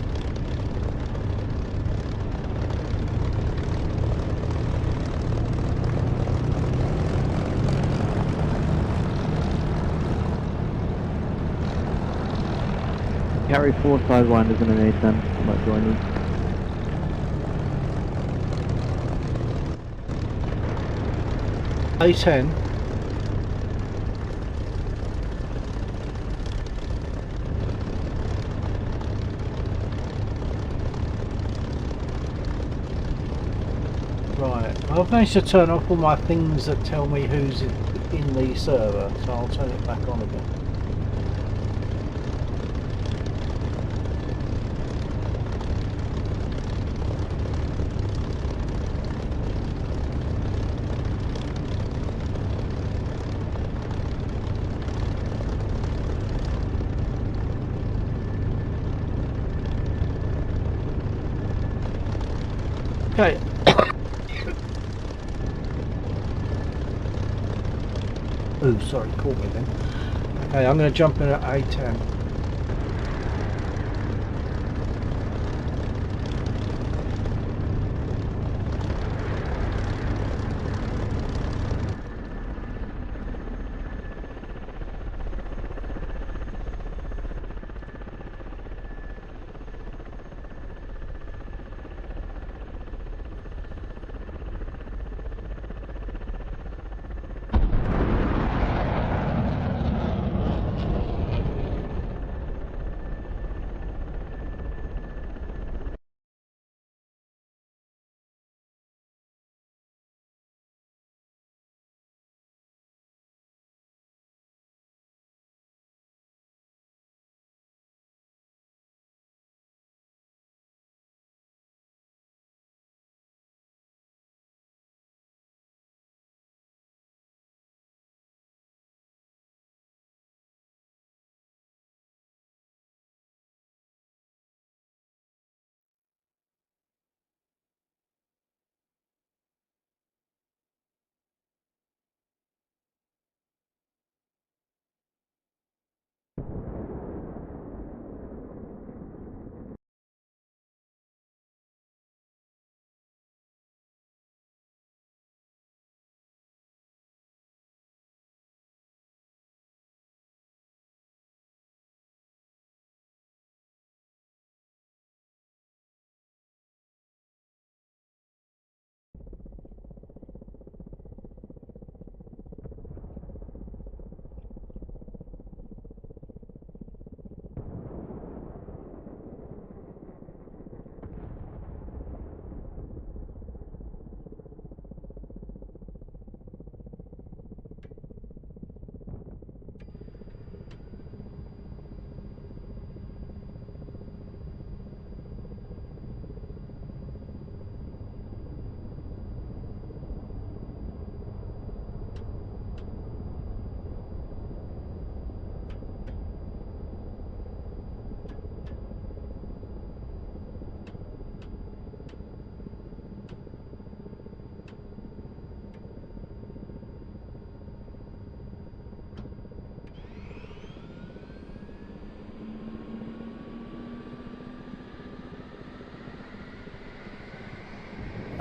carry 4 sidewinders and an A10. I might join you. A10. Right, I've managed to turn off all my things that tell me who's in the server, so I'll turn it back on again. Okay. Oh, sorry, caught me then. Okay, I'm going to jump in at A10.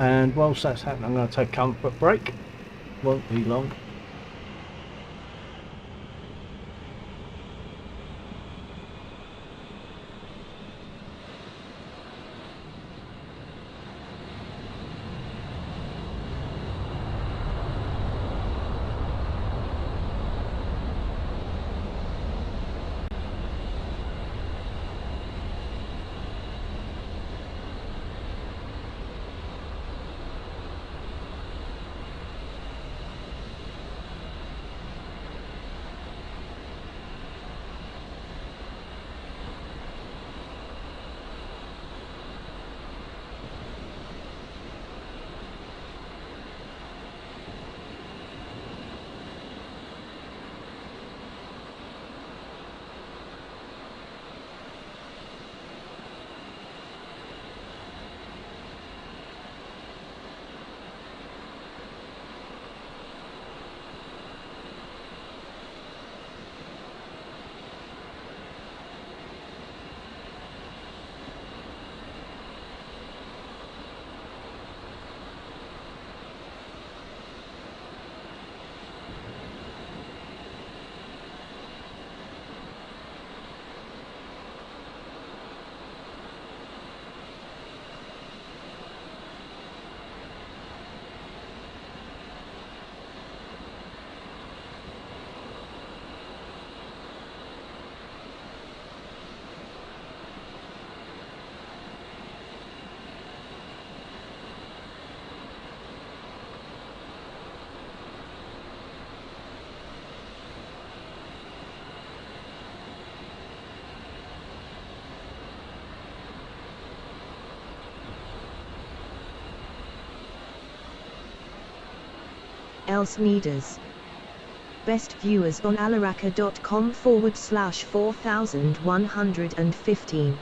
And whilst that's happening, I'm going to take a comfort break. Won't be long. else meters. Best viewers on alaraka.com/4115.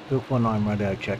Build 19 radio check.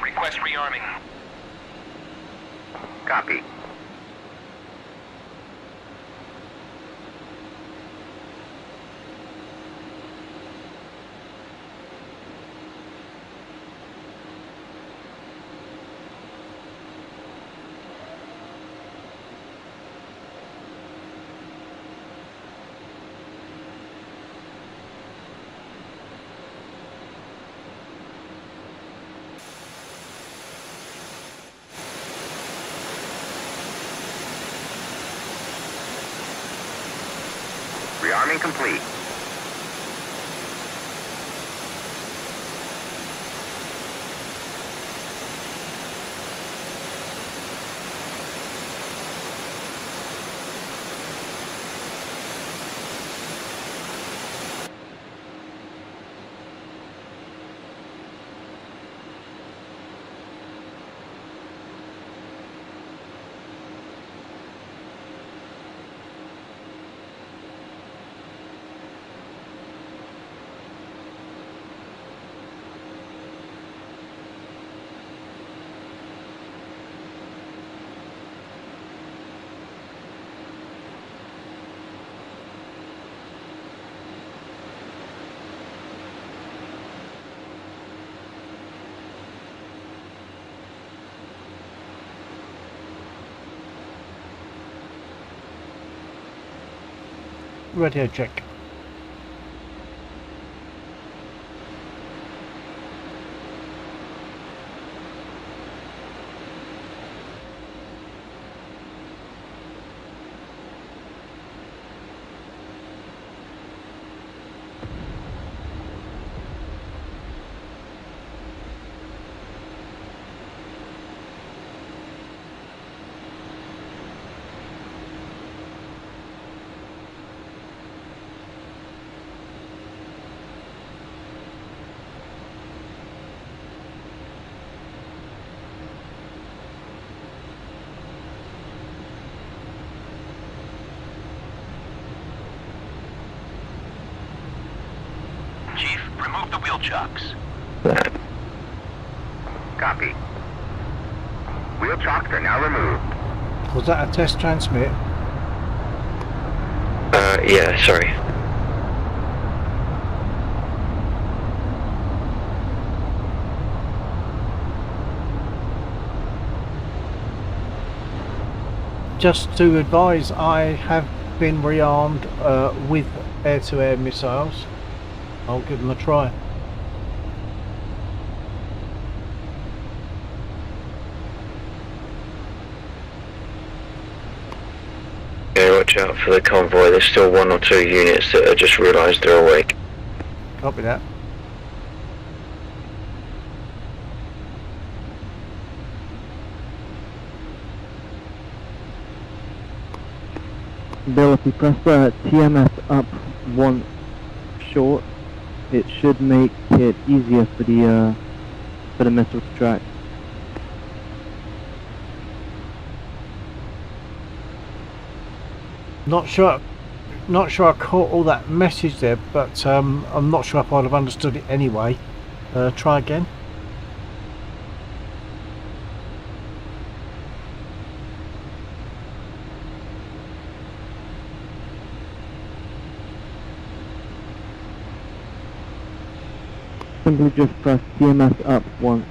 Request rearming. Copy. Rearming complete. Radio check. Chief, remove the wheel chocks. That. Copy. Wheel chocks are now removed. Was that a test transmit? Yeah, sorry. Just to advise, I have been rearmed with air-to-air missiles. I'll give them a try. Yeah, watch out for the convoy. There's still one or two units that have just realised they're awake. Copy that. Bill, if you press TMS up once short, it should make it easier for the missile to track. Not sure I caught all that message there, but I'm not sure if I'd have understood it anyway. Try again. Simply just press TMS up once.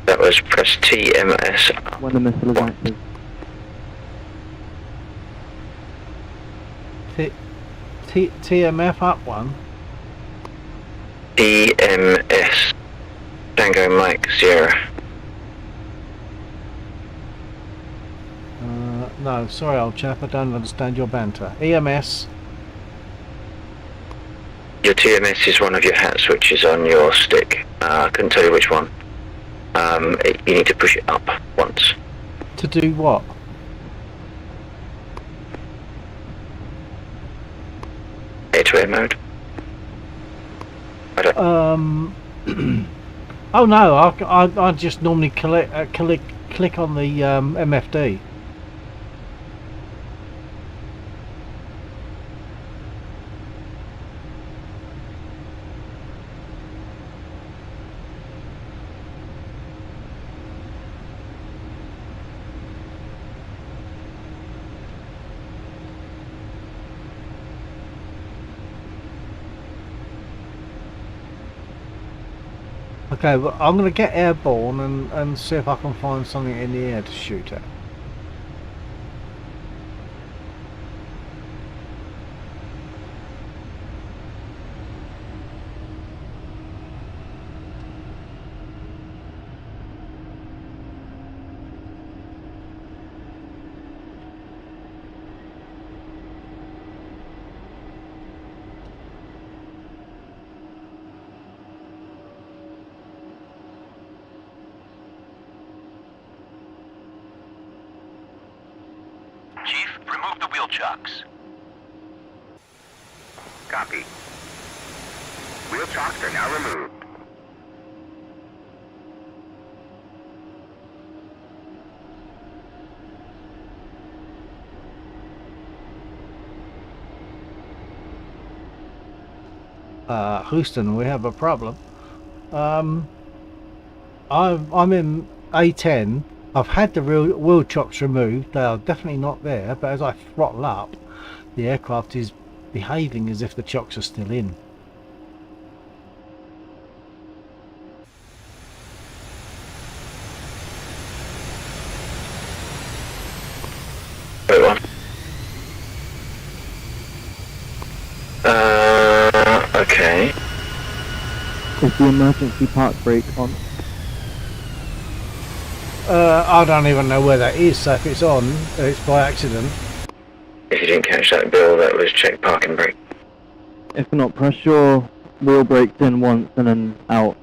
That was press TMS up. When the missile is active. TMF up one. TMS. Tango Mike Sierra. No, sorry old chap, I don't understand your banter. EMS. Your TMS is one of your hat switches on your stick. I couldn't tell you which one. You need to push it up once. To do what? Air-to-air mode. I don't... Oh no, I just normally click on the MFD. Okay, well, I'm going to get airborne and see if I can find something in the air to shoot at. Chief, remove the wheel chocks. Copy. Wheel chocks are now removed. Houston, we have a problem. I'm in A10. I've had the wheel chocks removed. They are definitely not there, but as I throttle up, the aircraft is behaving as if the chocks are still in. Wait, one. Okay. Is the emergency park brake on? I don't even know where that is, so if it's on, it's by accident. If you didn't catch that, Bill, that was check park and brake. If not, press your wheel brakes in once and then out.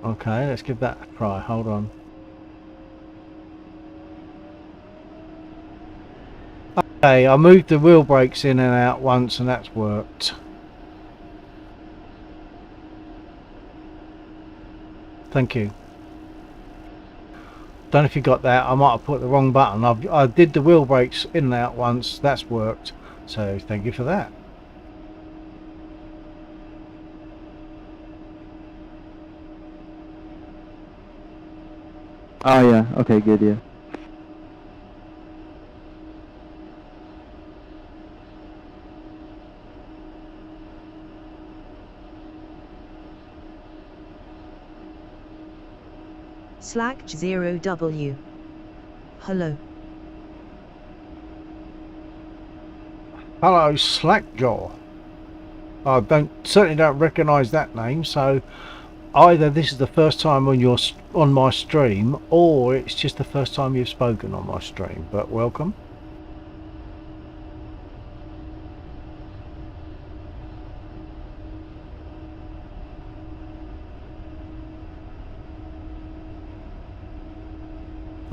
Okay, let's give that a try. Hold on. Okay, I moved the wheel brakes in and out once and that's worked. Thank you. Don't know if you got that. I might have put the wrong button. I did the wheel brakes in and out once. That's worked. So thank you for that. Oh yeah, okay, good, yeah. Slack 0W. Hello. Hello, Slackjaw. I certainly don't recognise that name. So either this is the first time on my stream, or it's just the first time you've spoken on my stream. But welcome.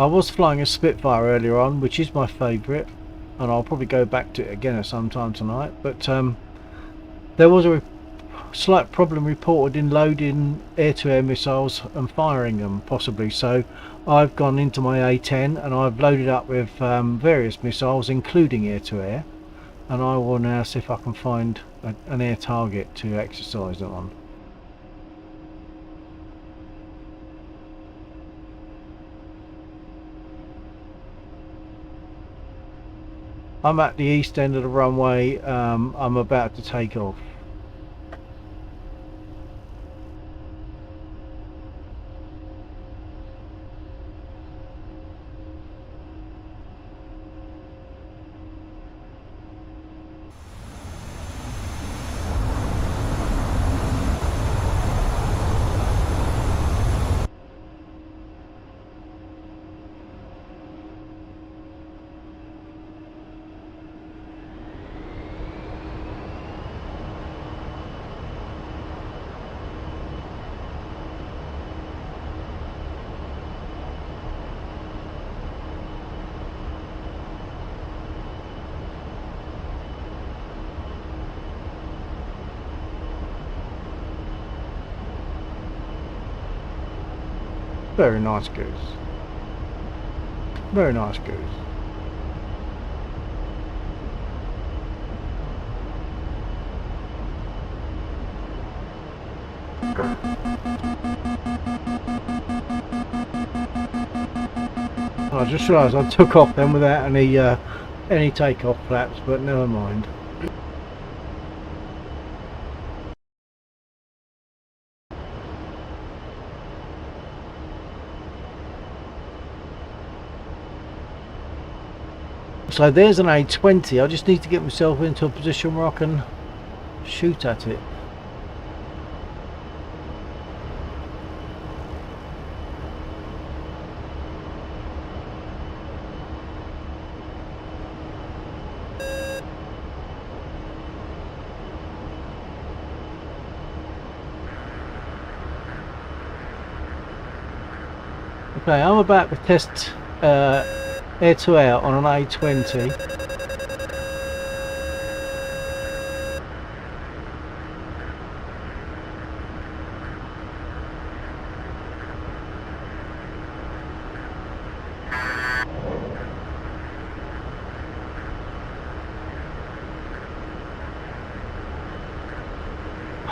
I was flying a Spitfire earlier on, which is my favourite, and I'll probably go back to it again at some time tonight, but there was a slight problem reported in loading air-to-air missiles and firing them, possibly, so I've gone into my A10 and I've loaded up with various missiles, including air-to-air, and I will now see if I can find an air target to exercise them on. I'm at the east end of the runway. I'm about to take off. Very nice goose. Very nice goose. I just realised I took off then without any takeoff flaps, but never mind. So there's an A20. I just need to get myself into a position where I can shoot at it. Okay, I'm about to test air-to-air on an A20.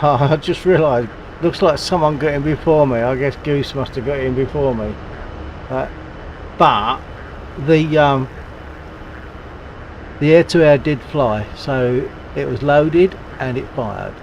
I just realised, looks like someone got in before me. I guess Goose must have got in before me. But the air-to-air did fly, so it was loaded and it fired.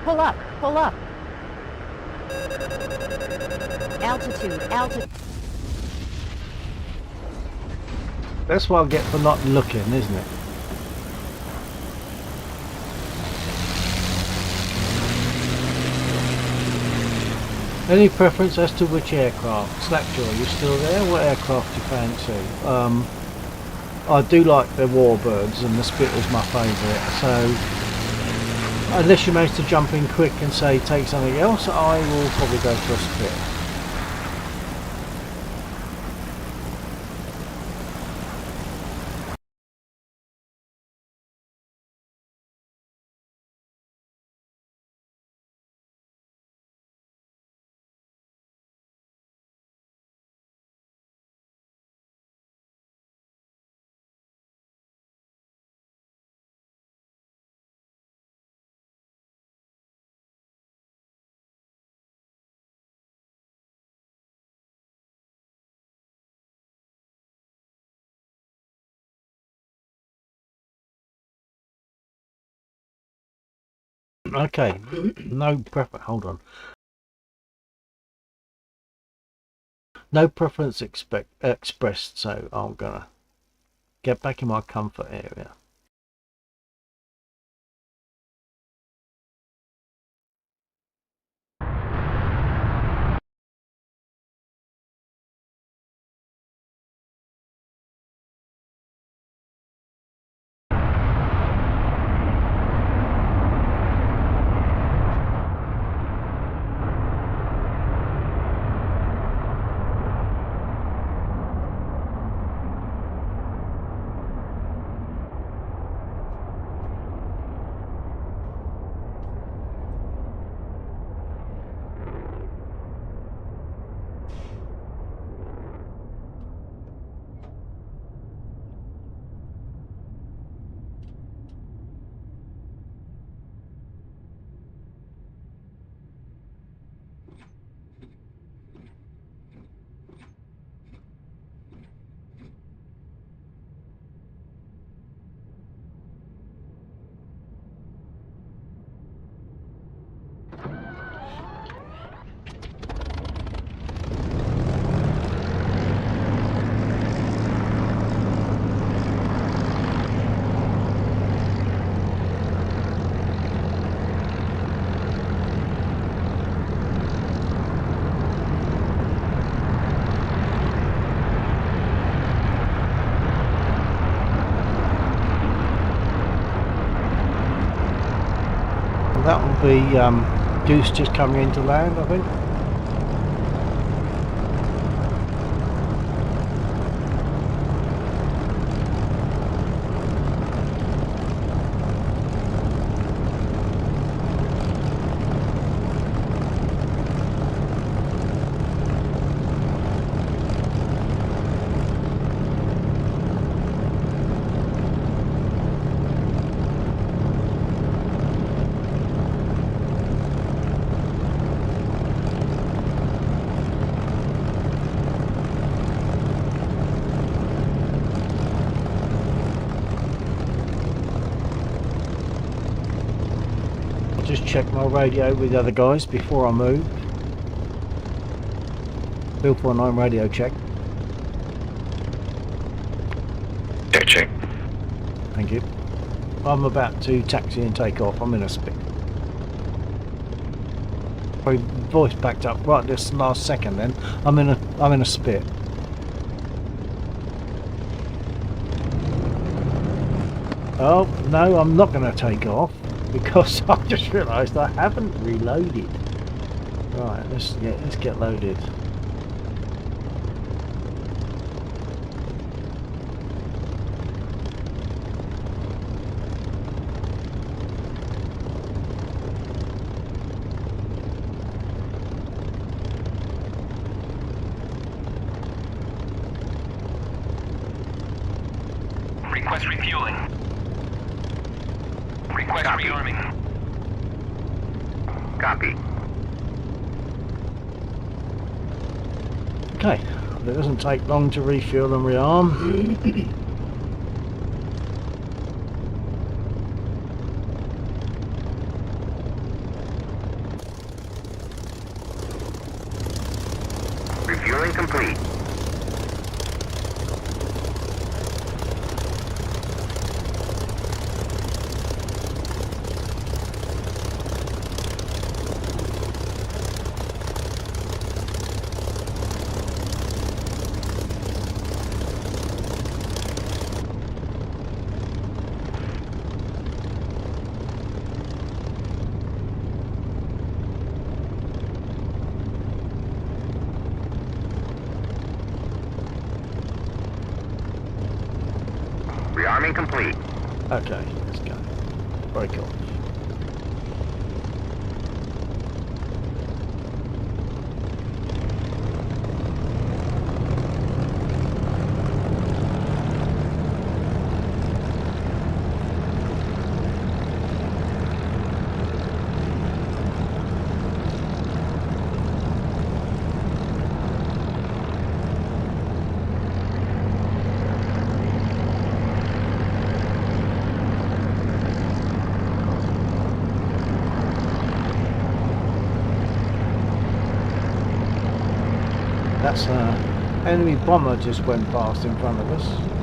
Pull up! Pull up! Altitude. That's what I get for not looking, isn't it? Any preference as to which aircraft? Slackjaw, you still there? What aircraft do you fancy? I do like the Warbirds, and the Spitter's my favourite, so unless you manage to jump in quick and say take something else, I will probably go for a Spit. Okay, no preference. Hold on. No preference expressed, so I'm gonna get back in my comfort area. That will be Goose just coming into land, I think. Just check my radio with the other guys before I move. Bill 49 radio check. Check. Thank you. I'm about to taxi and take off. I'm in a spit. My voice backed up right this last second. Then I'm in a spit. Oh no, I'm not going to take off because I just realised I haven't reloaded. Right, let's get loaded. Request refueling. Request rearming. Copy. Okay, it doesn't take long to refuel and rearm. Arming complete. Okay, let's go. Very cool. That's an enemy bomber just went past in front of us.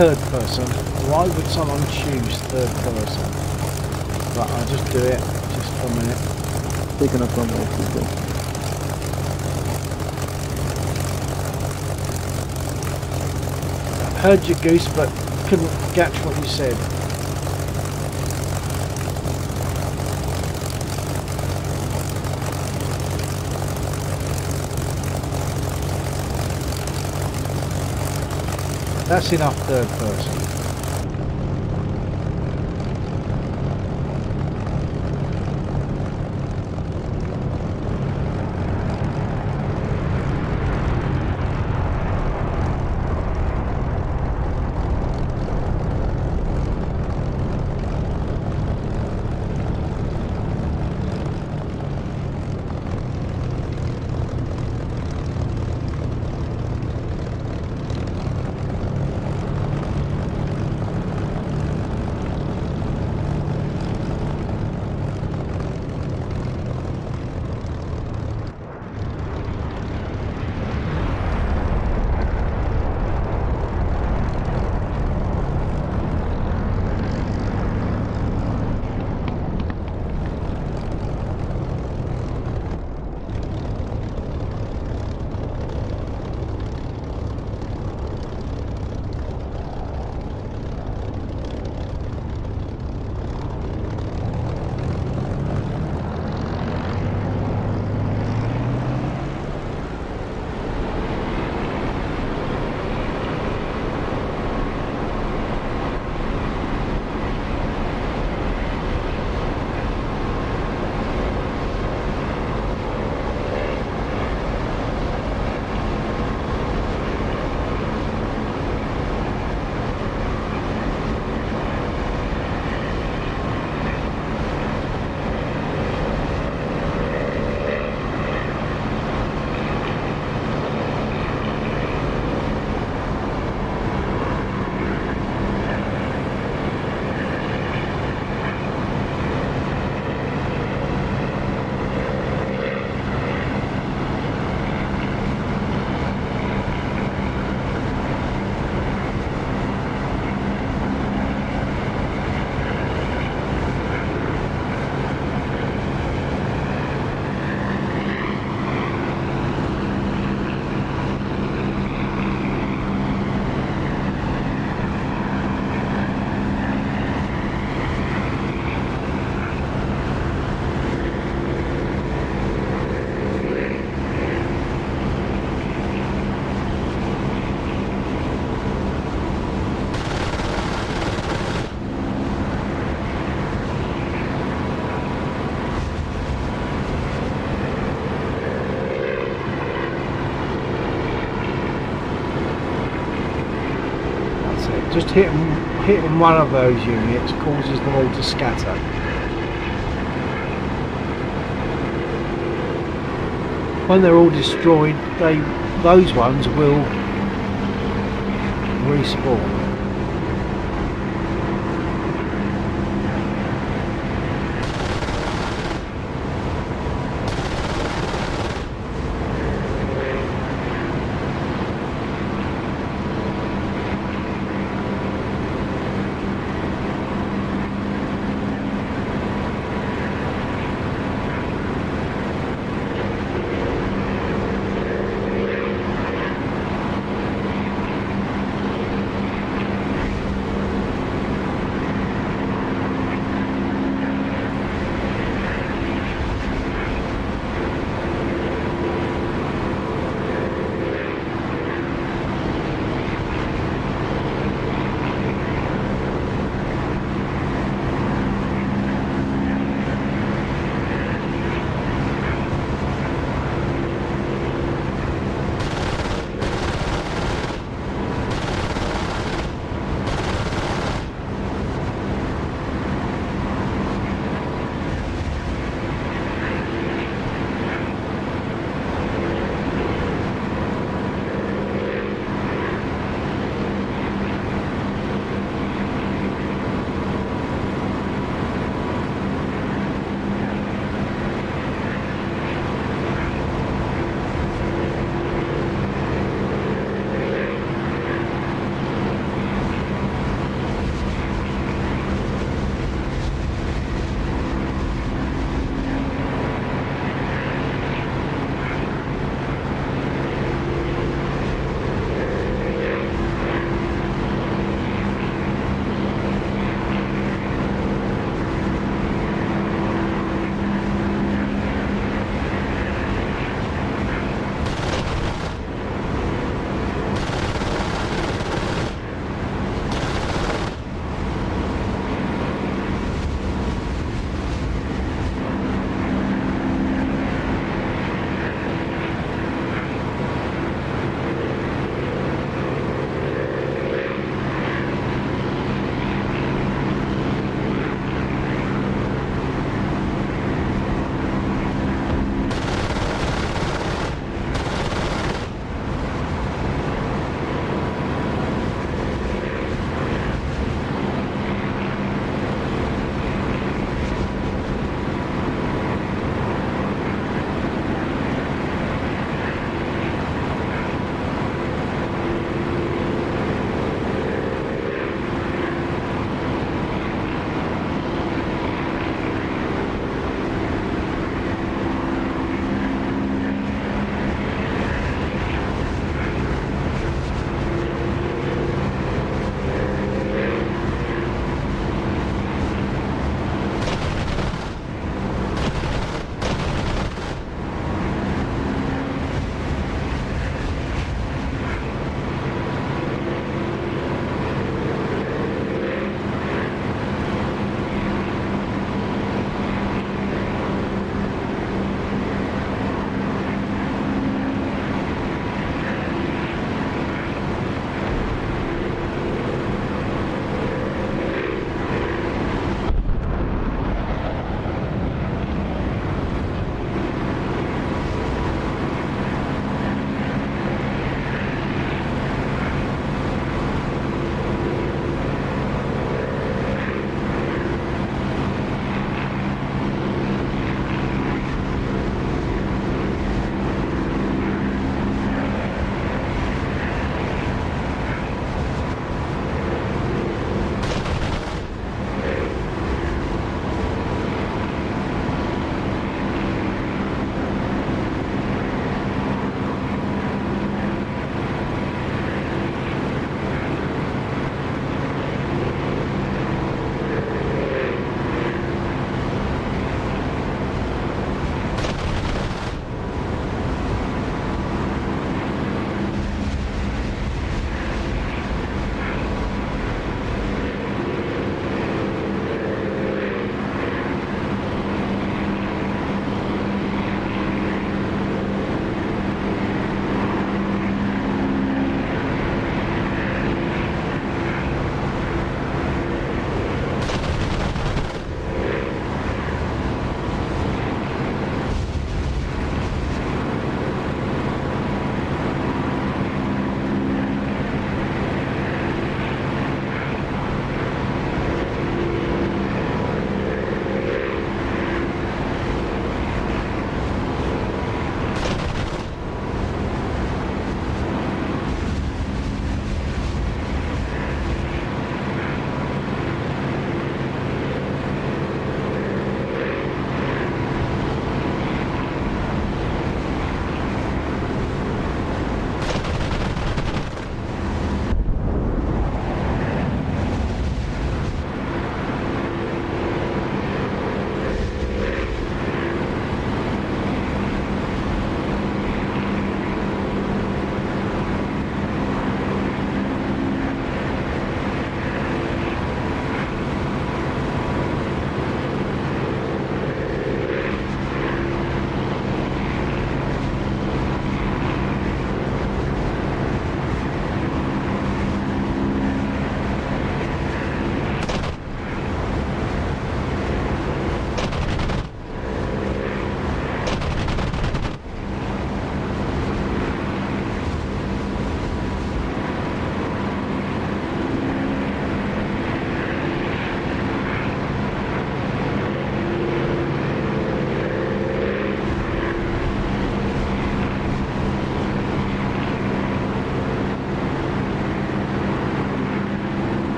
Third person. Why would someone choose third person? But I'll just do it just for a minute. Taking up on my people. I heard you, Goose, but couldn't catch what you said. That's enough third person. Just hitting one of those units causes them all to scatter. When they're all destroyed, those ones will respawn.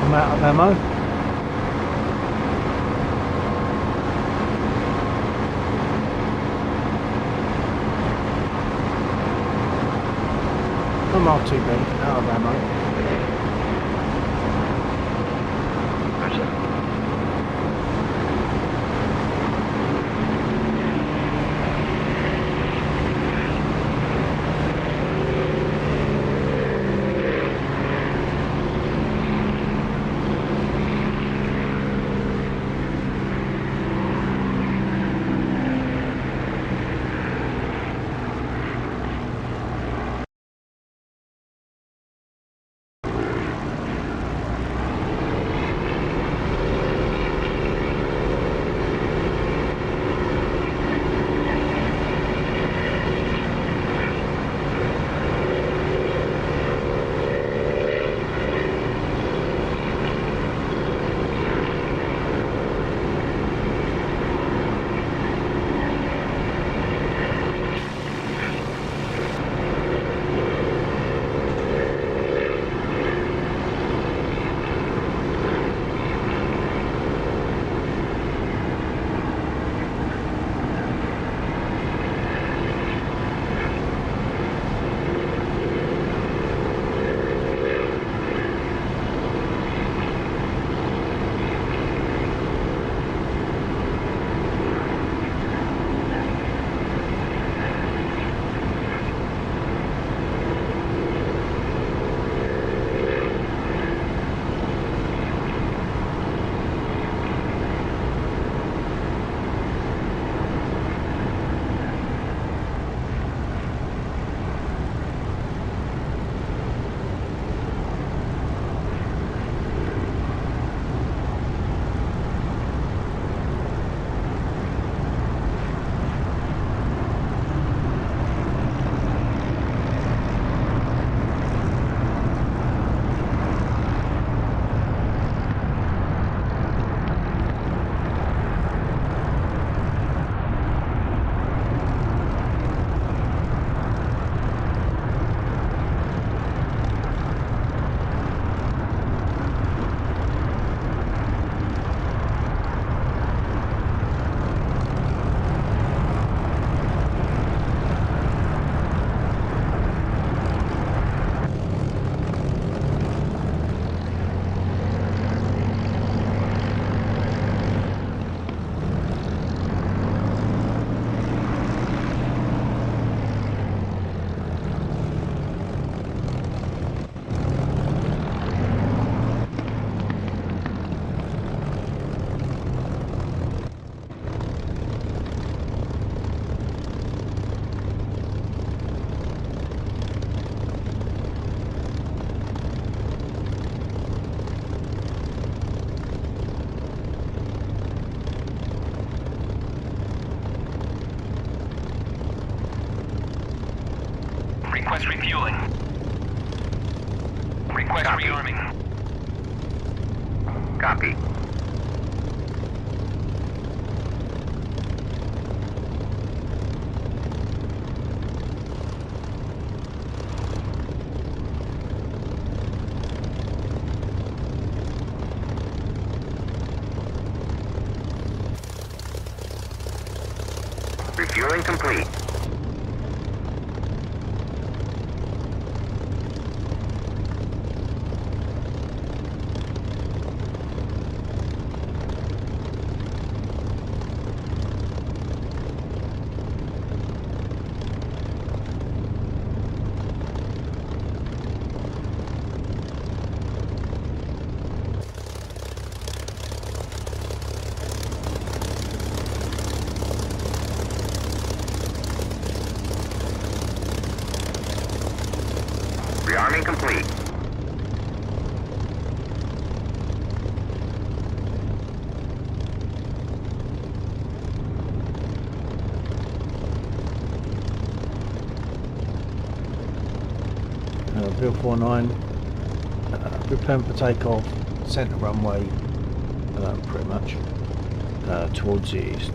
I'm out of ammo. I'm RTB, out of ammo. Request refueling. Request rearming. Copy. Refueling complete. Rearming complete. Bill 49, preparing for takeoff, centre runway, pretty much, towards the east.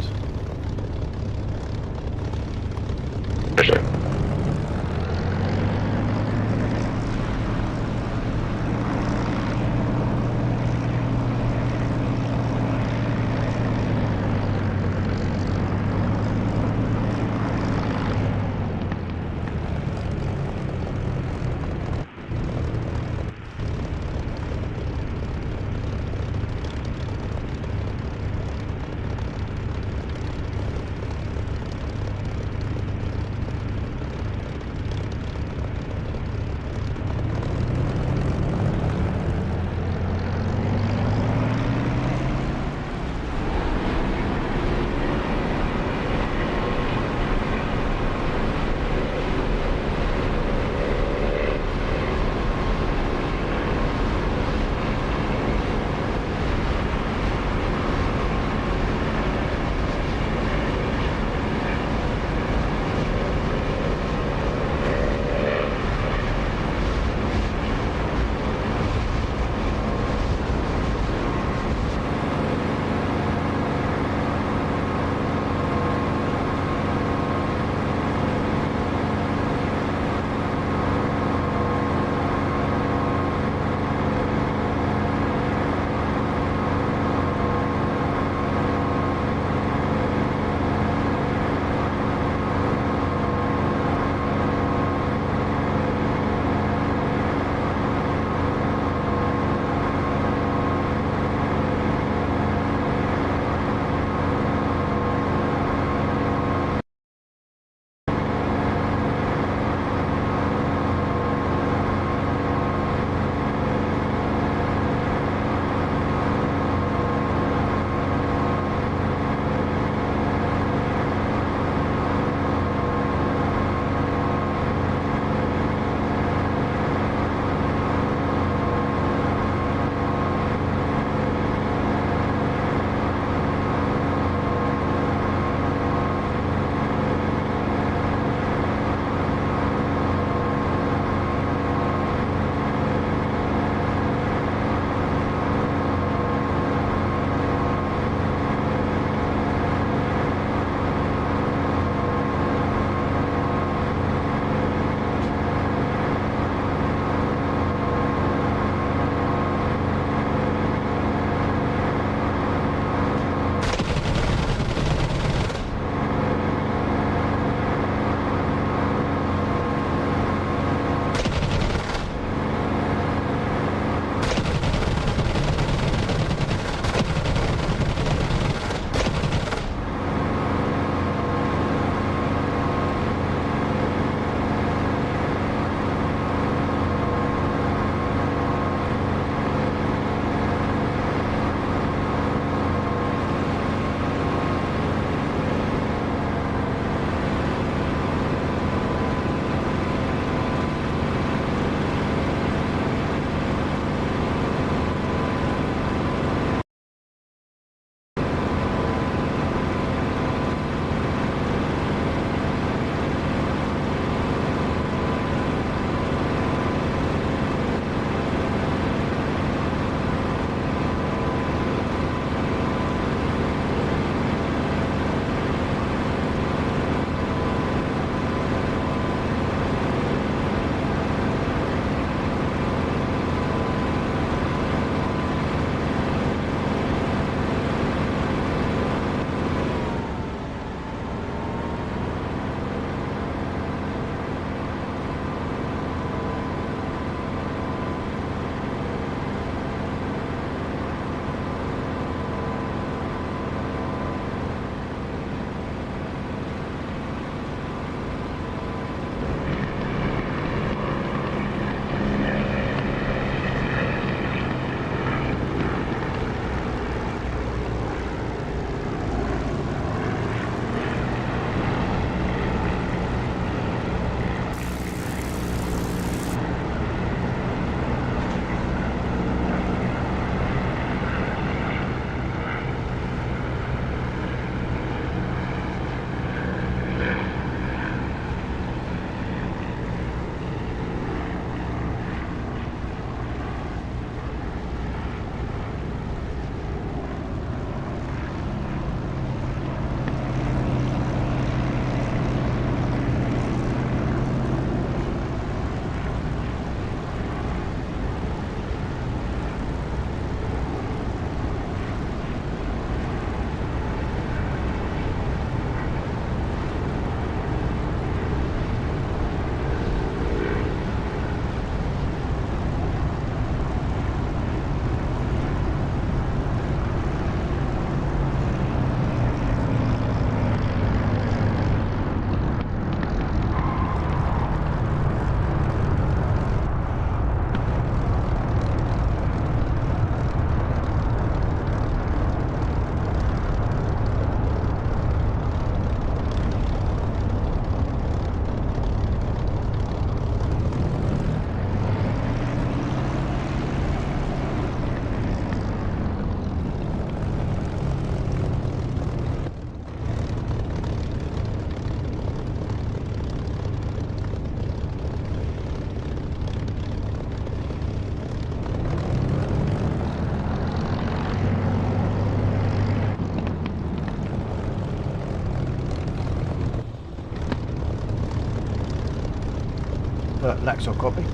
Laxo copy.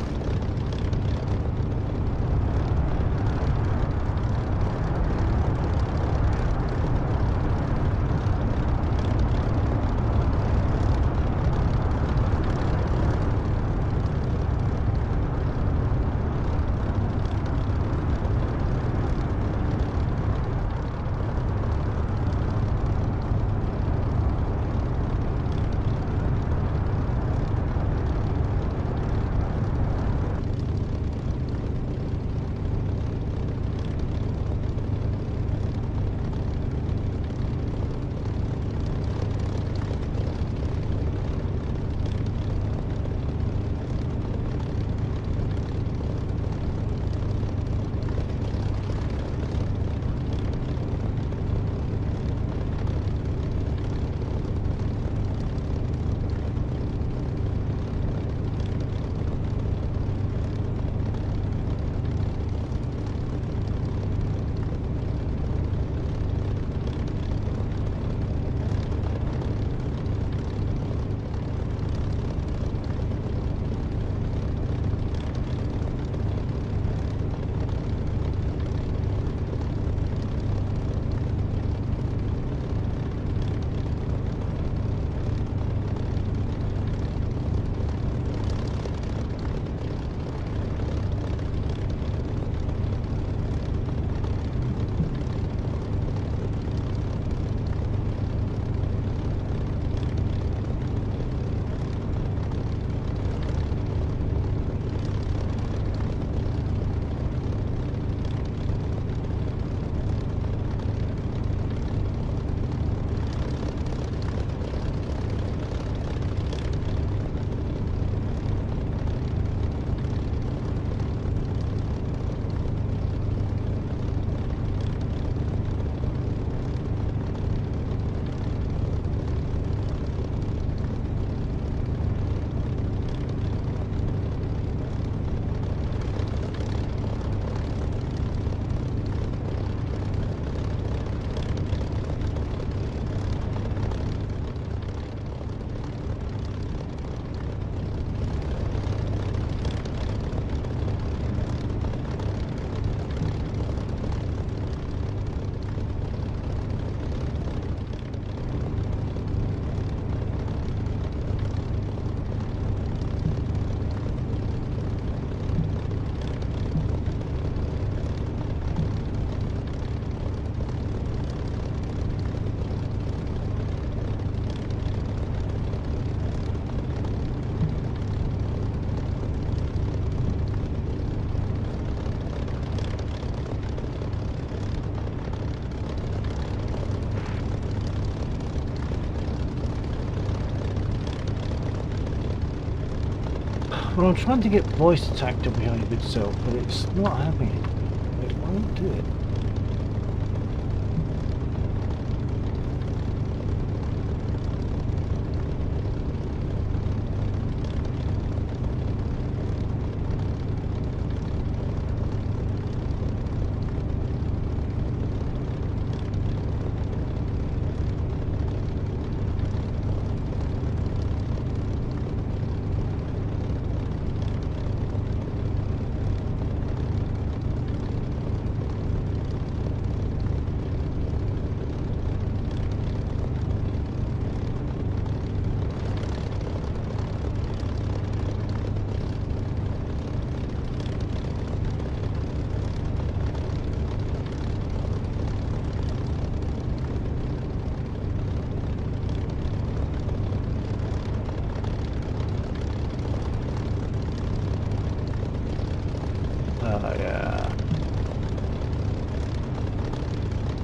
Well, I'm trying to get voice attack to behave itself, but it's not having it. It won't do it.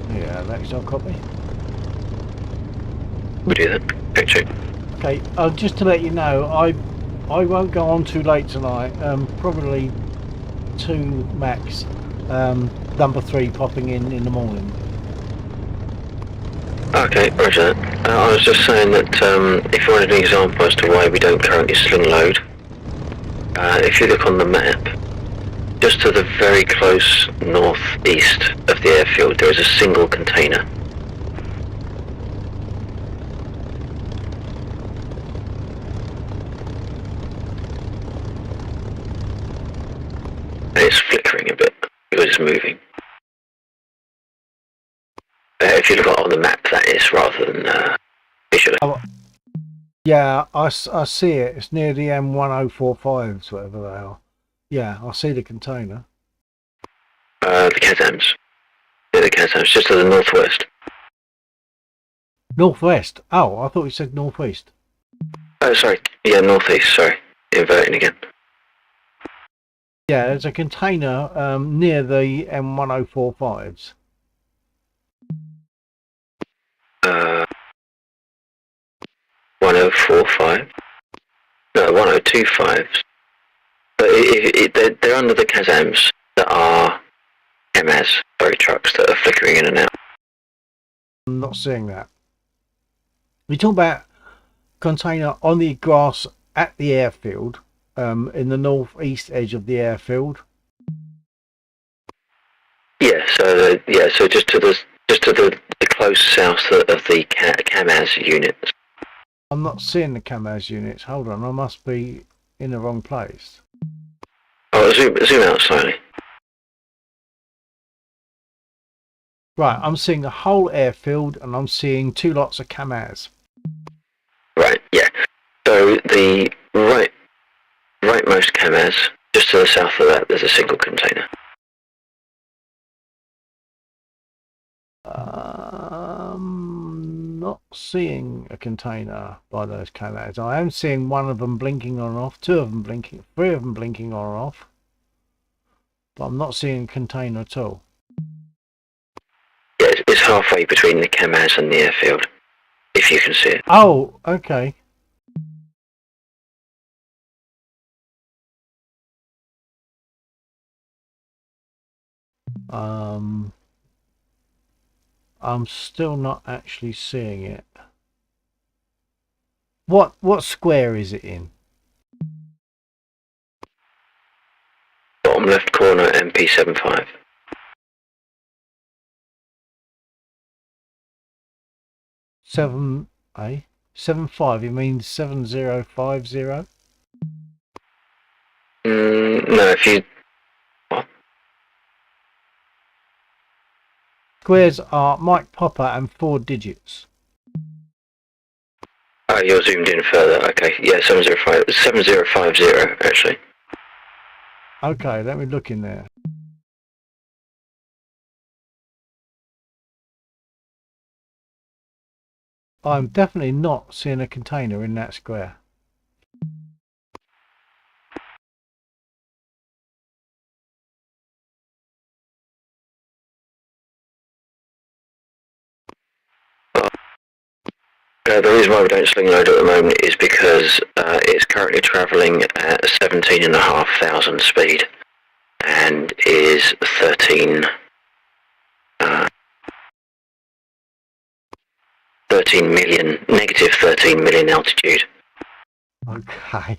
Yeah, next I'll copy. We do that. Check. Okay, just to let you know, I won't go on too late tonight. Probably 2 max. Number 3 popping in the morning. Okay, roger that. I was just saying that if you wanted an example as to why we don't currently sling load, if you look on the map, just to the very close northeast of the airfield, there is a single container. trucks moving. If you look on the map, that is, rather than visually. Oh, yeah, I see it. It's near the M1045s, whatever they are. Yeah, I see the container. The Kazams. Yeah, the Kazams, just to the northwest. Northwest. Oh, I thought you said northeast. Oh, sorry. Yeah, northeast, sorry. Inverting again. Yeah, there's a container near the M1045s. 1045? No, 1025s. But they're under the Kazams that are MAs, sorry, trucks that are flickering in and out. I'm not seeing that. We talk about container on the grass at the airfield, in the northeast edge of the airfield. Yeah, so just to the close south of the Kamaz units. I'm not seeing the Kamaz units. Hold on, I must be in the wrong place. Oh, zoom out slightly. Right, I'm seeing the whole airfield and I'm seeing two lots of Kamaz. Right, yeah. So the rightmost Kamaz, just to the south of that, there's a single container. Not seeing a container by those Kamaz. I am seeing one of them blinking on and off, two of them blinking, three of them blinking on and off. But I'm not seeing a container at all. Yeah, it's halfway between the Kamaz and the airfield, if you can see it. Oh, okay. I'm still not actually seeing it. What square is it in? Bottom left corner, MP75. 7-5, you mean 7050? No, if you... Squares are Mike Popper and 4 digits. Oh, you're zoomed in further. Okay, yeah, 7050, actually. Okay, let me look in there. I'm definitely not seeing a container in that square. The reason why we don't sling load at the moment is because it's currently travelling at 17,500 speed and is 13 million, negative 13 million altitude. Okay.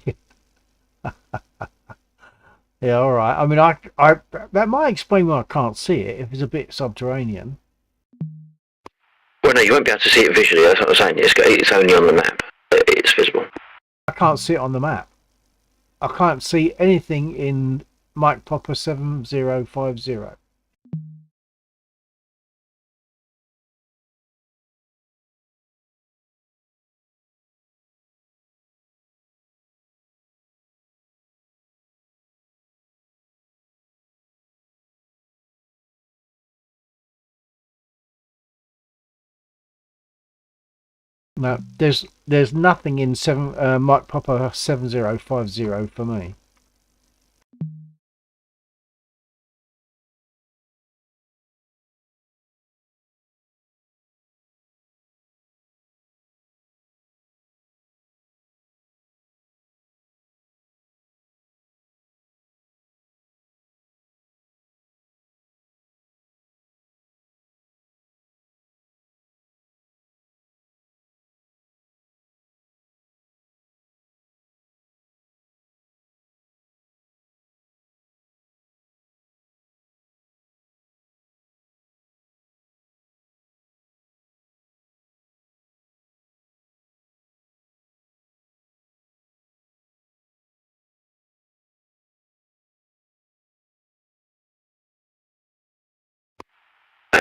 Yeah, all right. I mean, I that might explain why I can't see it if it's a bit subterranean. Well, no, you won't be able to see it visually. That's what I'm saying. It's only on the map that it's visible. I can't see it on the map. I can't see anything in Mike Popper 7050. No, there's nothing in Mike Popper 7050 for me.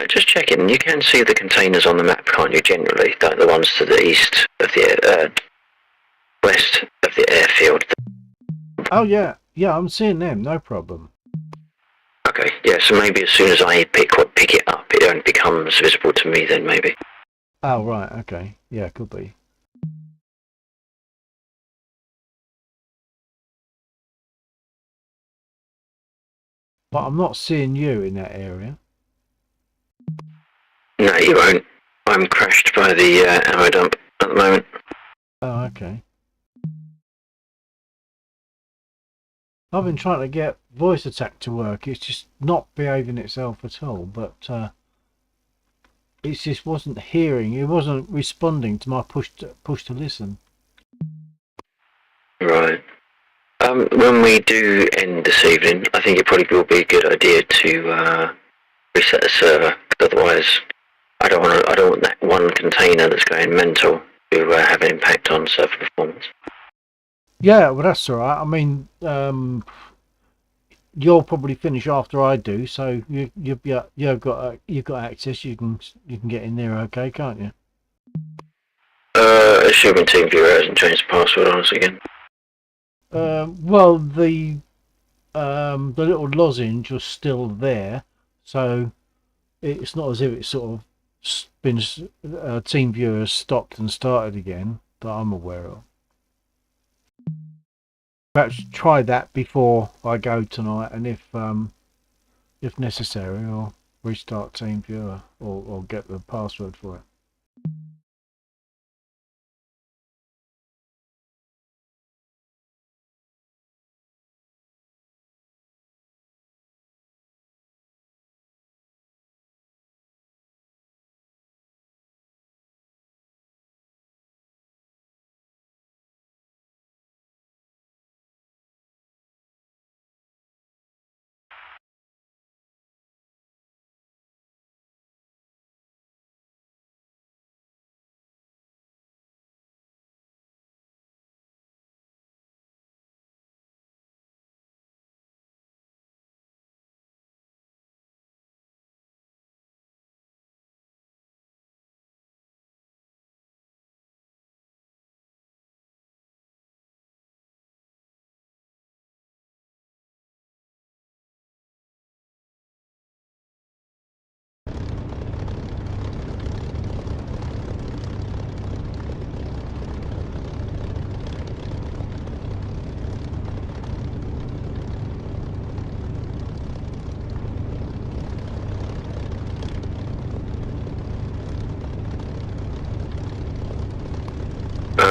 just checking. You can see the containers on the map, can't you? Generally, the ones to the east of the west of the airfield. Oh yeah, yeah, I'm seeing them. No problem. Okay, yeah. So maybe as soon as I pick it up, it only becomes visible to me. Then maybe. Oh right, okay, yeah, could be. But I'm not seeing you in that area. No, you won't. I'm crashed by the ammo dump at the moment. Oh, okay. I've been trying to get voice attack to work. It's just not behaving itself at all. But it just wasn't hearing. It wasn't responding to my push to listen. Right. When we do end this evening, I think it probably will be a good idea to reset the server. 'Cause otherwise, I don't want that one container that's going mental to have an impact on server performance. Yeah, well that's all right. I mean, you'll probably finish after I do, so you've got access. You can get in there, okay, can't you? Assuming TeamViewer hasn't changed the password on us again. Well, the little lozenge was still there, so it's not as if it's sort of been TeamViewer stopped and started again that I'm aware of. Perhaps try that before I go tonight, and if necessary, I'll restart TeamViewer or get the password for it.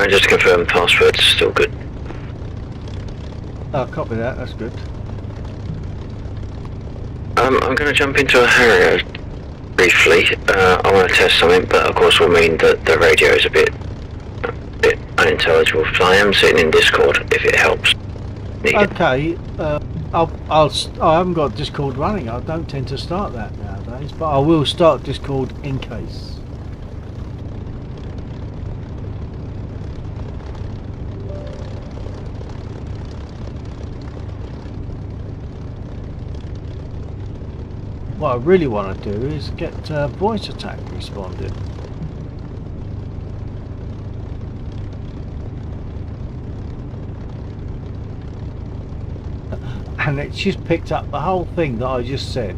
Just to confirm the password's still good. Oh, copy that. That's good. I'm going to jump into a Harrier briefly. I want to test something, but of course will mean that the radio is a bit unintelligible. So I am sitting in Discord if it helps. Okay. I haven't got Discord running. I don't tend to start that nowadays, but I will start Discord in case. What I really want to do is get voice attack responded. And it's just picked up the whole thing that I just said.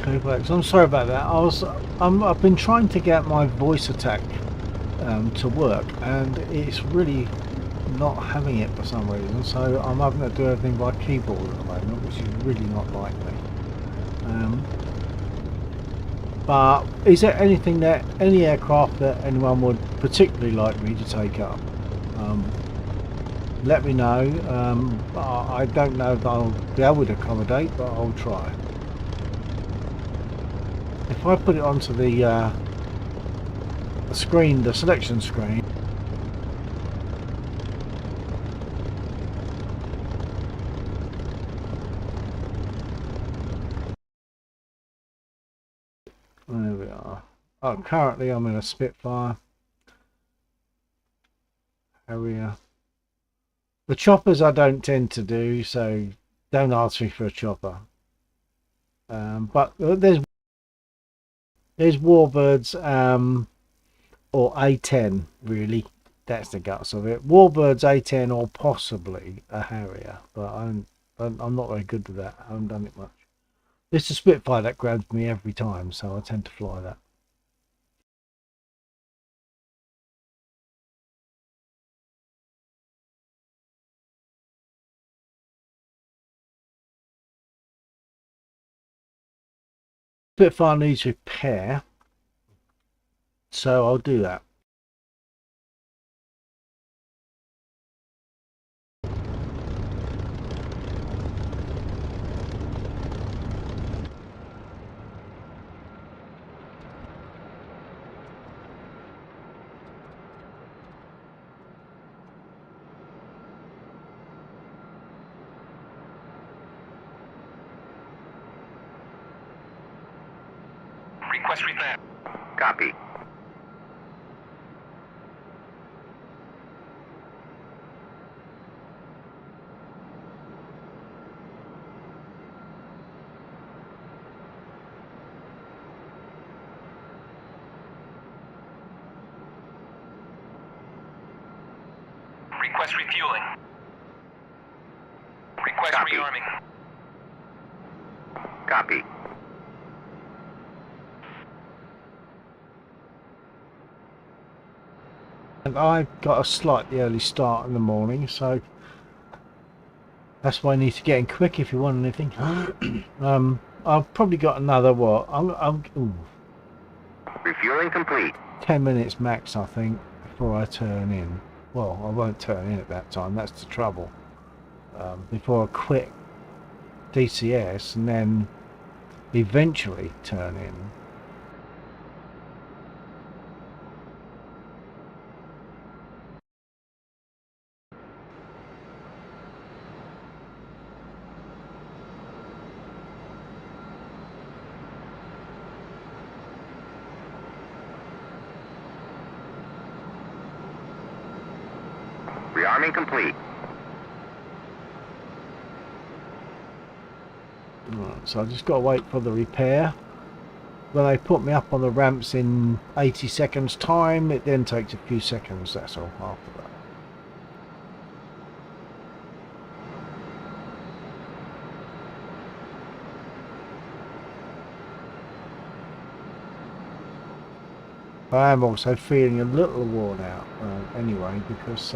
Okay, folks, I'm sorry about that. I've been trying to get my voice attack to work, and it's really not having it for some reason. So I'm having to do everything by keyboard at the moment, which is really not like me. But is there anything that any aircraft that anyone would particularly like me to take up? Let me know. I don't know if I'll be able to accommodate, but I'll try. If I put it onto the screen, the selection screen. There we are. Oh, currently I'm in a Spitfire. Harrier. The choppers I don't tend to do, so don't ask me for a chopper. But there's Warbirds or A10 really. That's the guts of it. Warbirds, A10, or possibly a Harrier, but I'm not very good with that. I haven't done it much. It's a Spitfire that grabs me every time, so I tend to fly that. Spitfire needs repair, so I'll do that. Request repair. Copy. Request refueling. Request Copy. rearming. Copy. And I got a slightly early start in the morning, so that's why I need to get in quick if you want anything. I've probably got another what? Ooh, Refueling complete. 10 minutes max, I think, before I turn in. Well, I won't turn in at that time. That's the trouble. Before I quit DCS and then eventually turn in. Rearming complete. Right, so I just got to wait for the repair. When they put me up on the ramps in 80 seconds time, it then takes a few seconds, that's all, after that. I am also feeling a little worn out anyway, because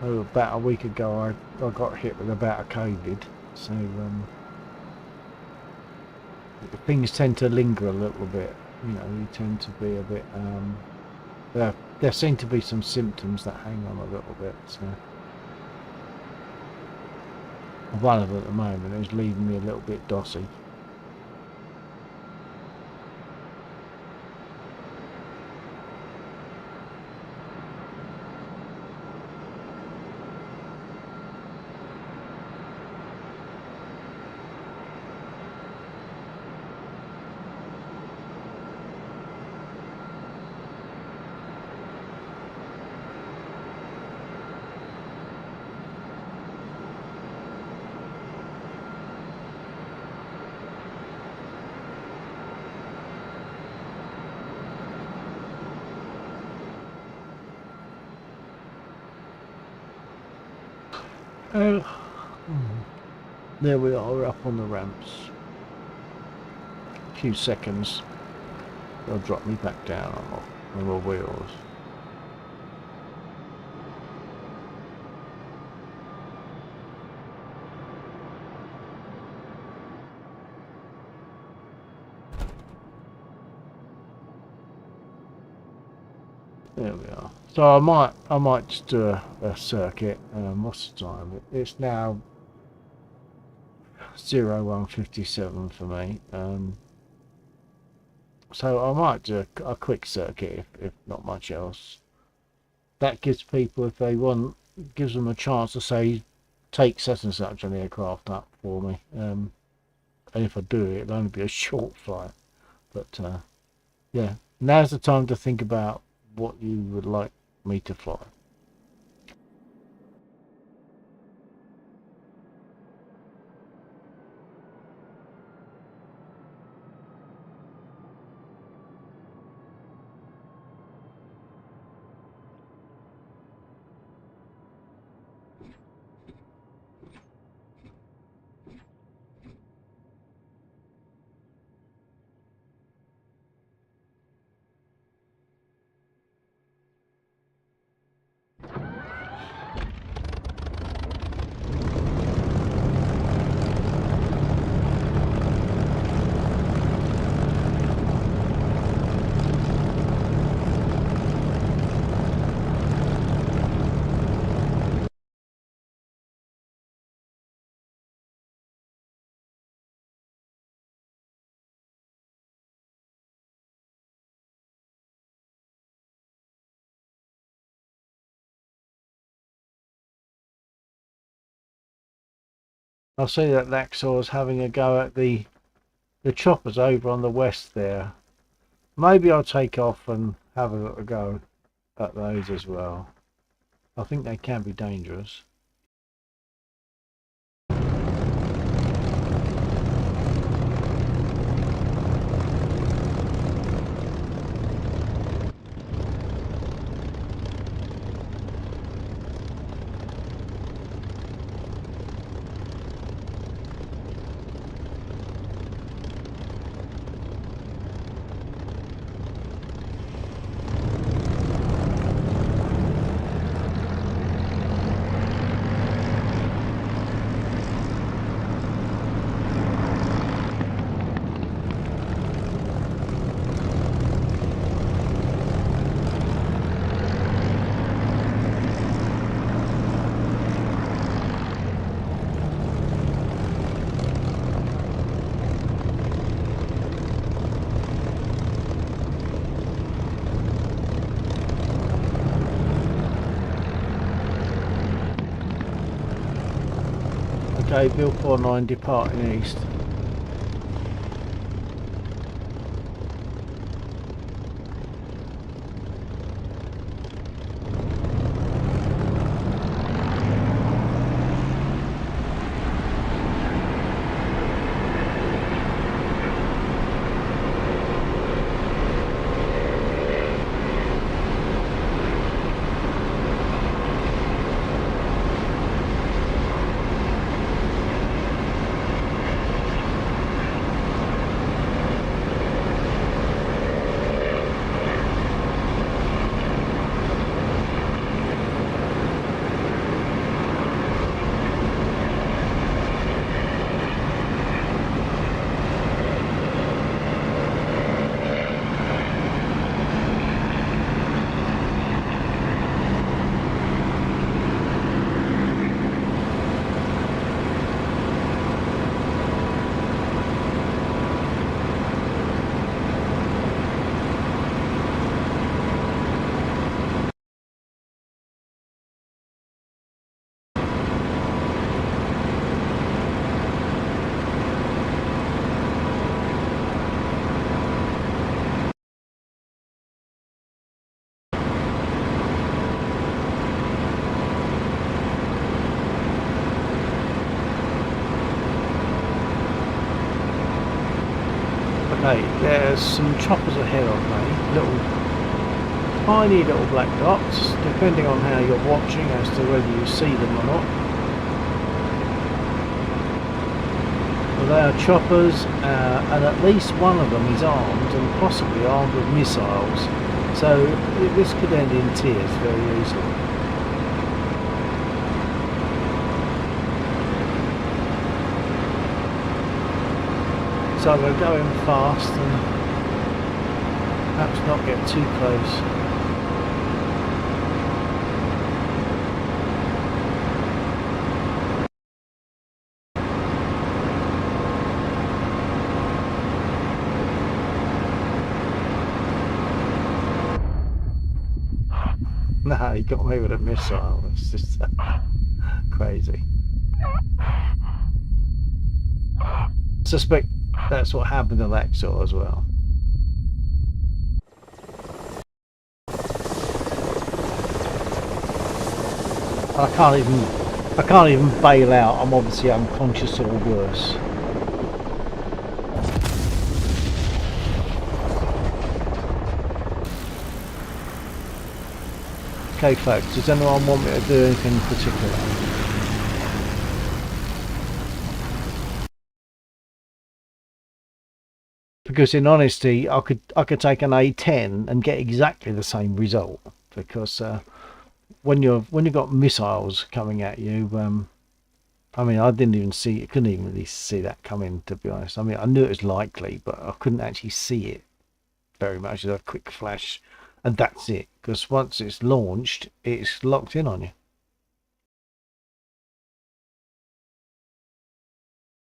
about a week ago I got hit with a bout of COVID, so things tend to linger a little bit. You know, you tend to be a bit there seem to be some symptoms that hang on a little bit, so one of them at the moment is leaving me a little bit dossy. There we are, up on the ramps. few seconds they'll drop me back down on my wheels. There we are. So I might just do a circuit. What's the time? It's now 01:57 for me. So I might do a quick circuit if not much else. That gives people, if they want, gives them a chance to say, take such and such an aircraft up for me. And if I do it, it'll only be a short flight. But yeah, now's the time to think about what you would like me to fly. I see that Laxor's having a go at the choppers over on the west there. Maybe I'll take off and have a little go at those as well. I think they can be dangerous. Okay, Bill 49 departing east. Okay, there's some choppers ahead of me, tiny little black dots, depending on how you're watching as to whether you see them or not. So they are choppers, and at least one of them is armed and possibly armed with missiles. So this could end in tears very easily. So I'm going to go in fast and perhaps not get too close. No, he got me with a missile. It's just crazy. I suspect that's what happened to Laxor as well. I can't even bail out. I'm obviously unconscious or worse. Okay folks, does anyone want me to do anything in particular? Because in honesty, I could take an A10 and get exactly the same result. Because when you've got missiles coming at you, I mean, I couldn't even really see that coming, to be honest. I mean, I knew it was likely, but I couldn't actually see it very much. There's a quick flash, and that's it. Because once it's launched, it's locked in on you.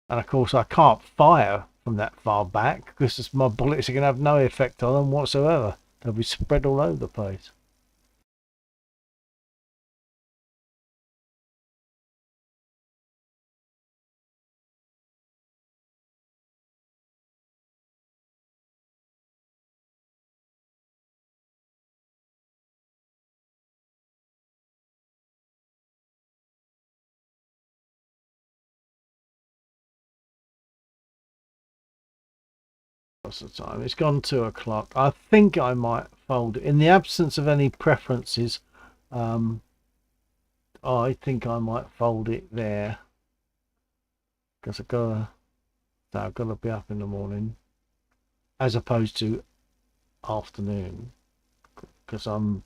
And of course, I can't fire from that far back because my bullets are going to have no effect on them whatsoever. They'll be spread all over the place. What's the time? It's gone 2 o'clock. I think I might fold it. In the absence of any preferences, I think I might fold it there. Because I've got to be up in the morning. As opposed to afternoon. Because I'm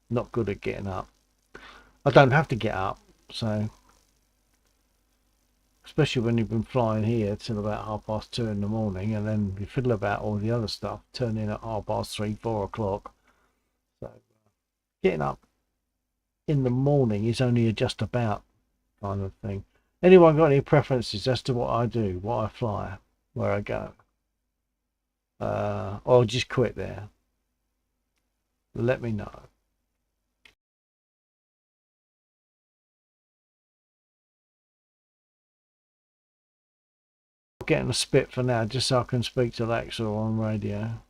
not good at getting up. I don't have to get up. So, especially when you've been flying here till about 2:30 in the morning, and then you fiddle about all the other stuff, turn in at 3:30, 4 o'clock. So getting up in the morning is only a just about kind of thing. Anyone got any preferences as to what I do, what I fly, where I go? Or just quit there? Let me know. Getting a spit for now, just so I can speak to Alexa on radio.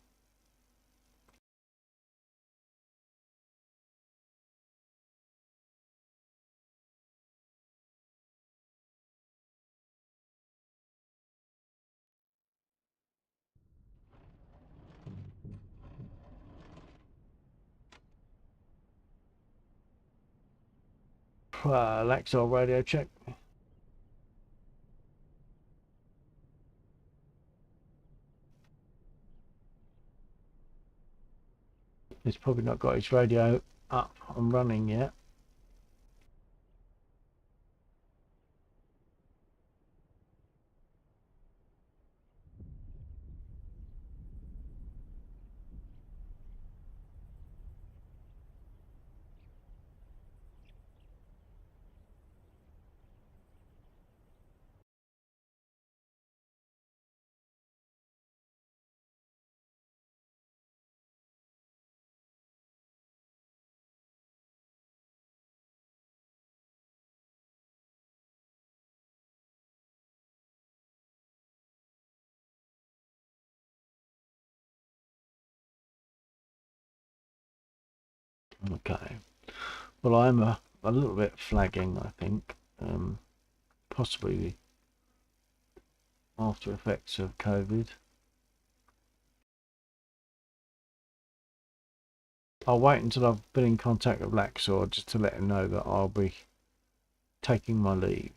Alexa radio check. He's probably not got his radio up and running yet. Okay. Well, I'm a little bit flagging, I think. Possibly after effects of COVID. I'll wait until I've been in contact with Laxor just to let him know that I'll be taking my leave.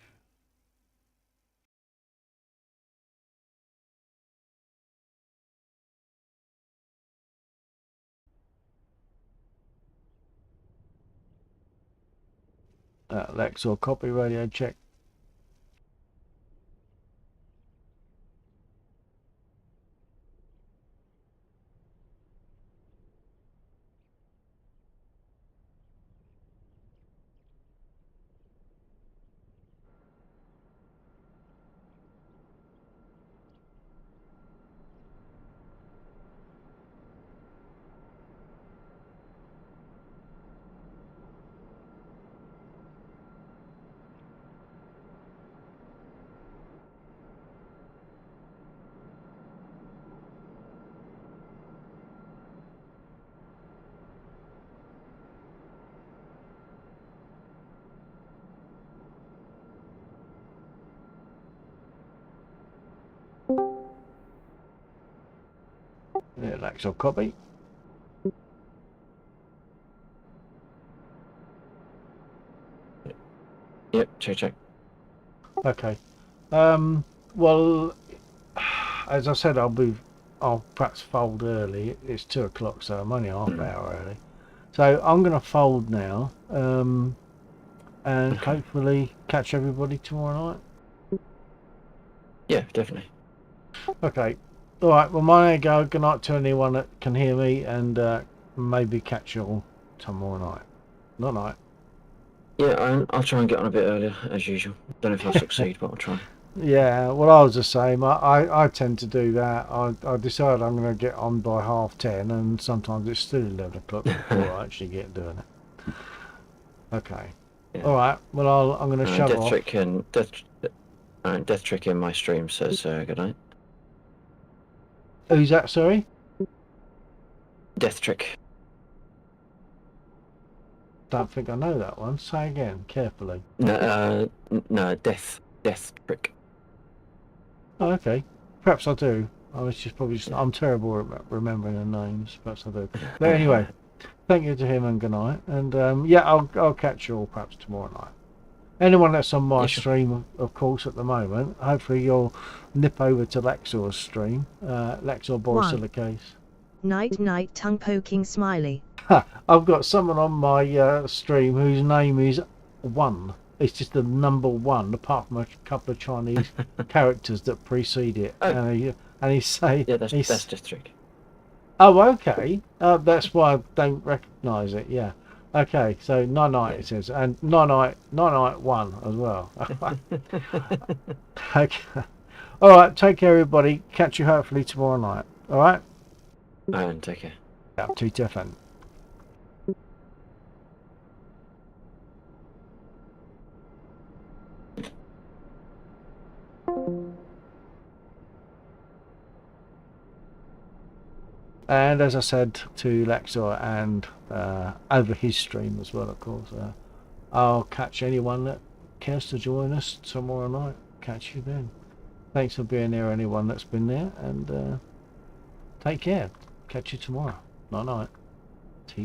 Lexor, copy, radio check. Yeah, Lexor, copy. Yep, check. Okay. Well, as I said, I'll perhaps fold early. It's 2 o'clock, so I'm only half an hour early. So I'm going to fold now, and hopefully catch everybody tomorrow night. Yeah, definitely. Okay. All right. Well, my go. Good night to anyone that can hear me, and maybe catch you all tomorrow night. Not night. Yeah, I'll try and get on a bit earlier, as usual. Don't know if I'll succeed, but I'll try. Yeah, well, I was the same. I tend to do that. I decide I'm going to get on by 10:30, and sometimes it's still 11 o'clock before I actually get doing it. Okay. Yeah. All right. Well, I'm going to shut off. Death Trick in my stream says good night. Who's that? Sorry. Death Trick. Don't think I know that one. Say again, carefully. No, Death Trick. Oh, okay. Perhaps I do. I'm terrible at remembering the names. Perhaps I do. But anyway, thank you to him and good night. And yeah, I'll catch you all perhaps tomorrow night. Anyone that's on my stream, of course, at the moment, hopefully you'll nip over to Lexor's stream. Lexor Borosilicase. Night, tongue poking smiley. I've got someone on my stream whose name is 1. It's just the number 1, apart from a couple of Chinese characters that precede it. Oh. And he say... Yeah, that's Death Trick. Oh, okay. That's why I don't recognise it, yeah. Okay, so night it says, and night 1 as well. Okay. All right, take care, everybody. Catch you hopefully tomorrow night. All right. And take care. Yeah, TTFN. And as I said to Lexor and over his stream as well, of course, I'll catch anyone that cares to join us tomorrow night. Catch you then. Thanks for being there, anyone that's been there, and take care. Catch you tomorrow. Night.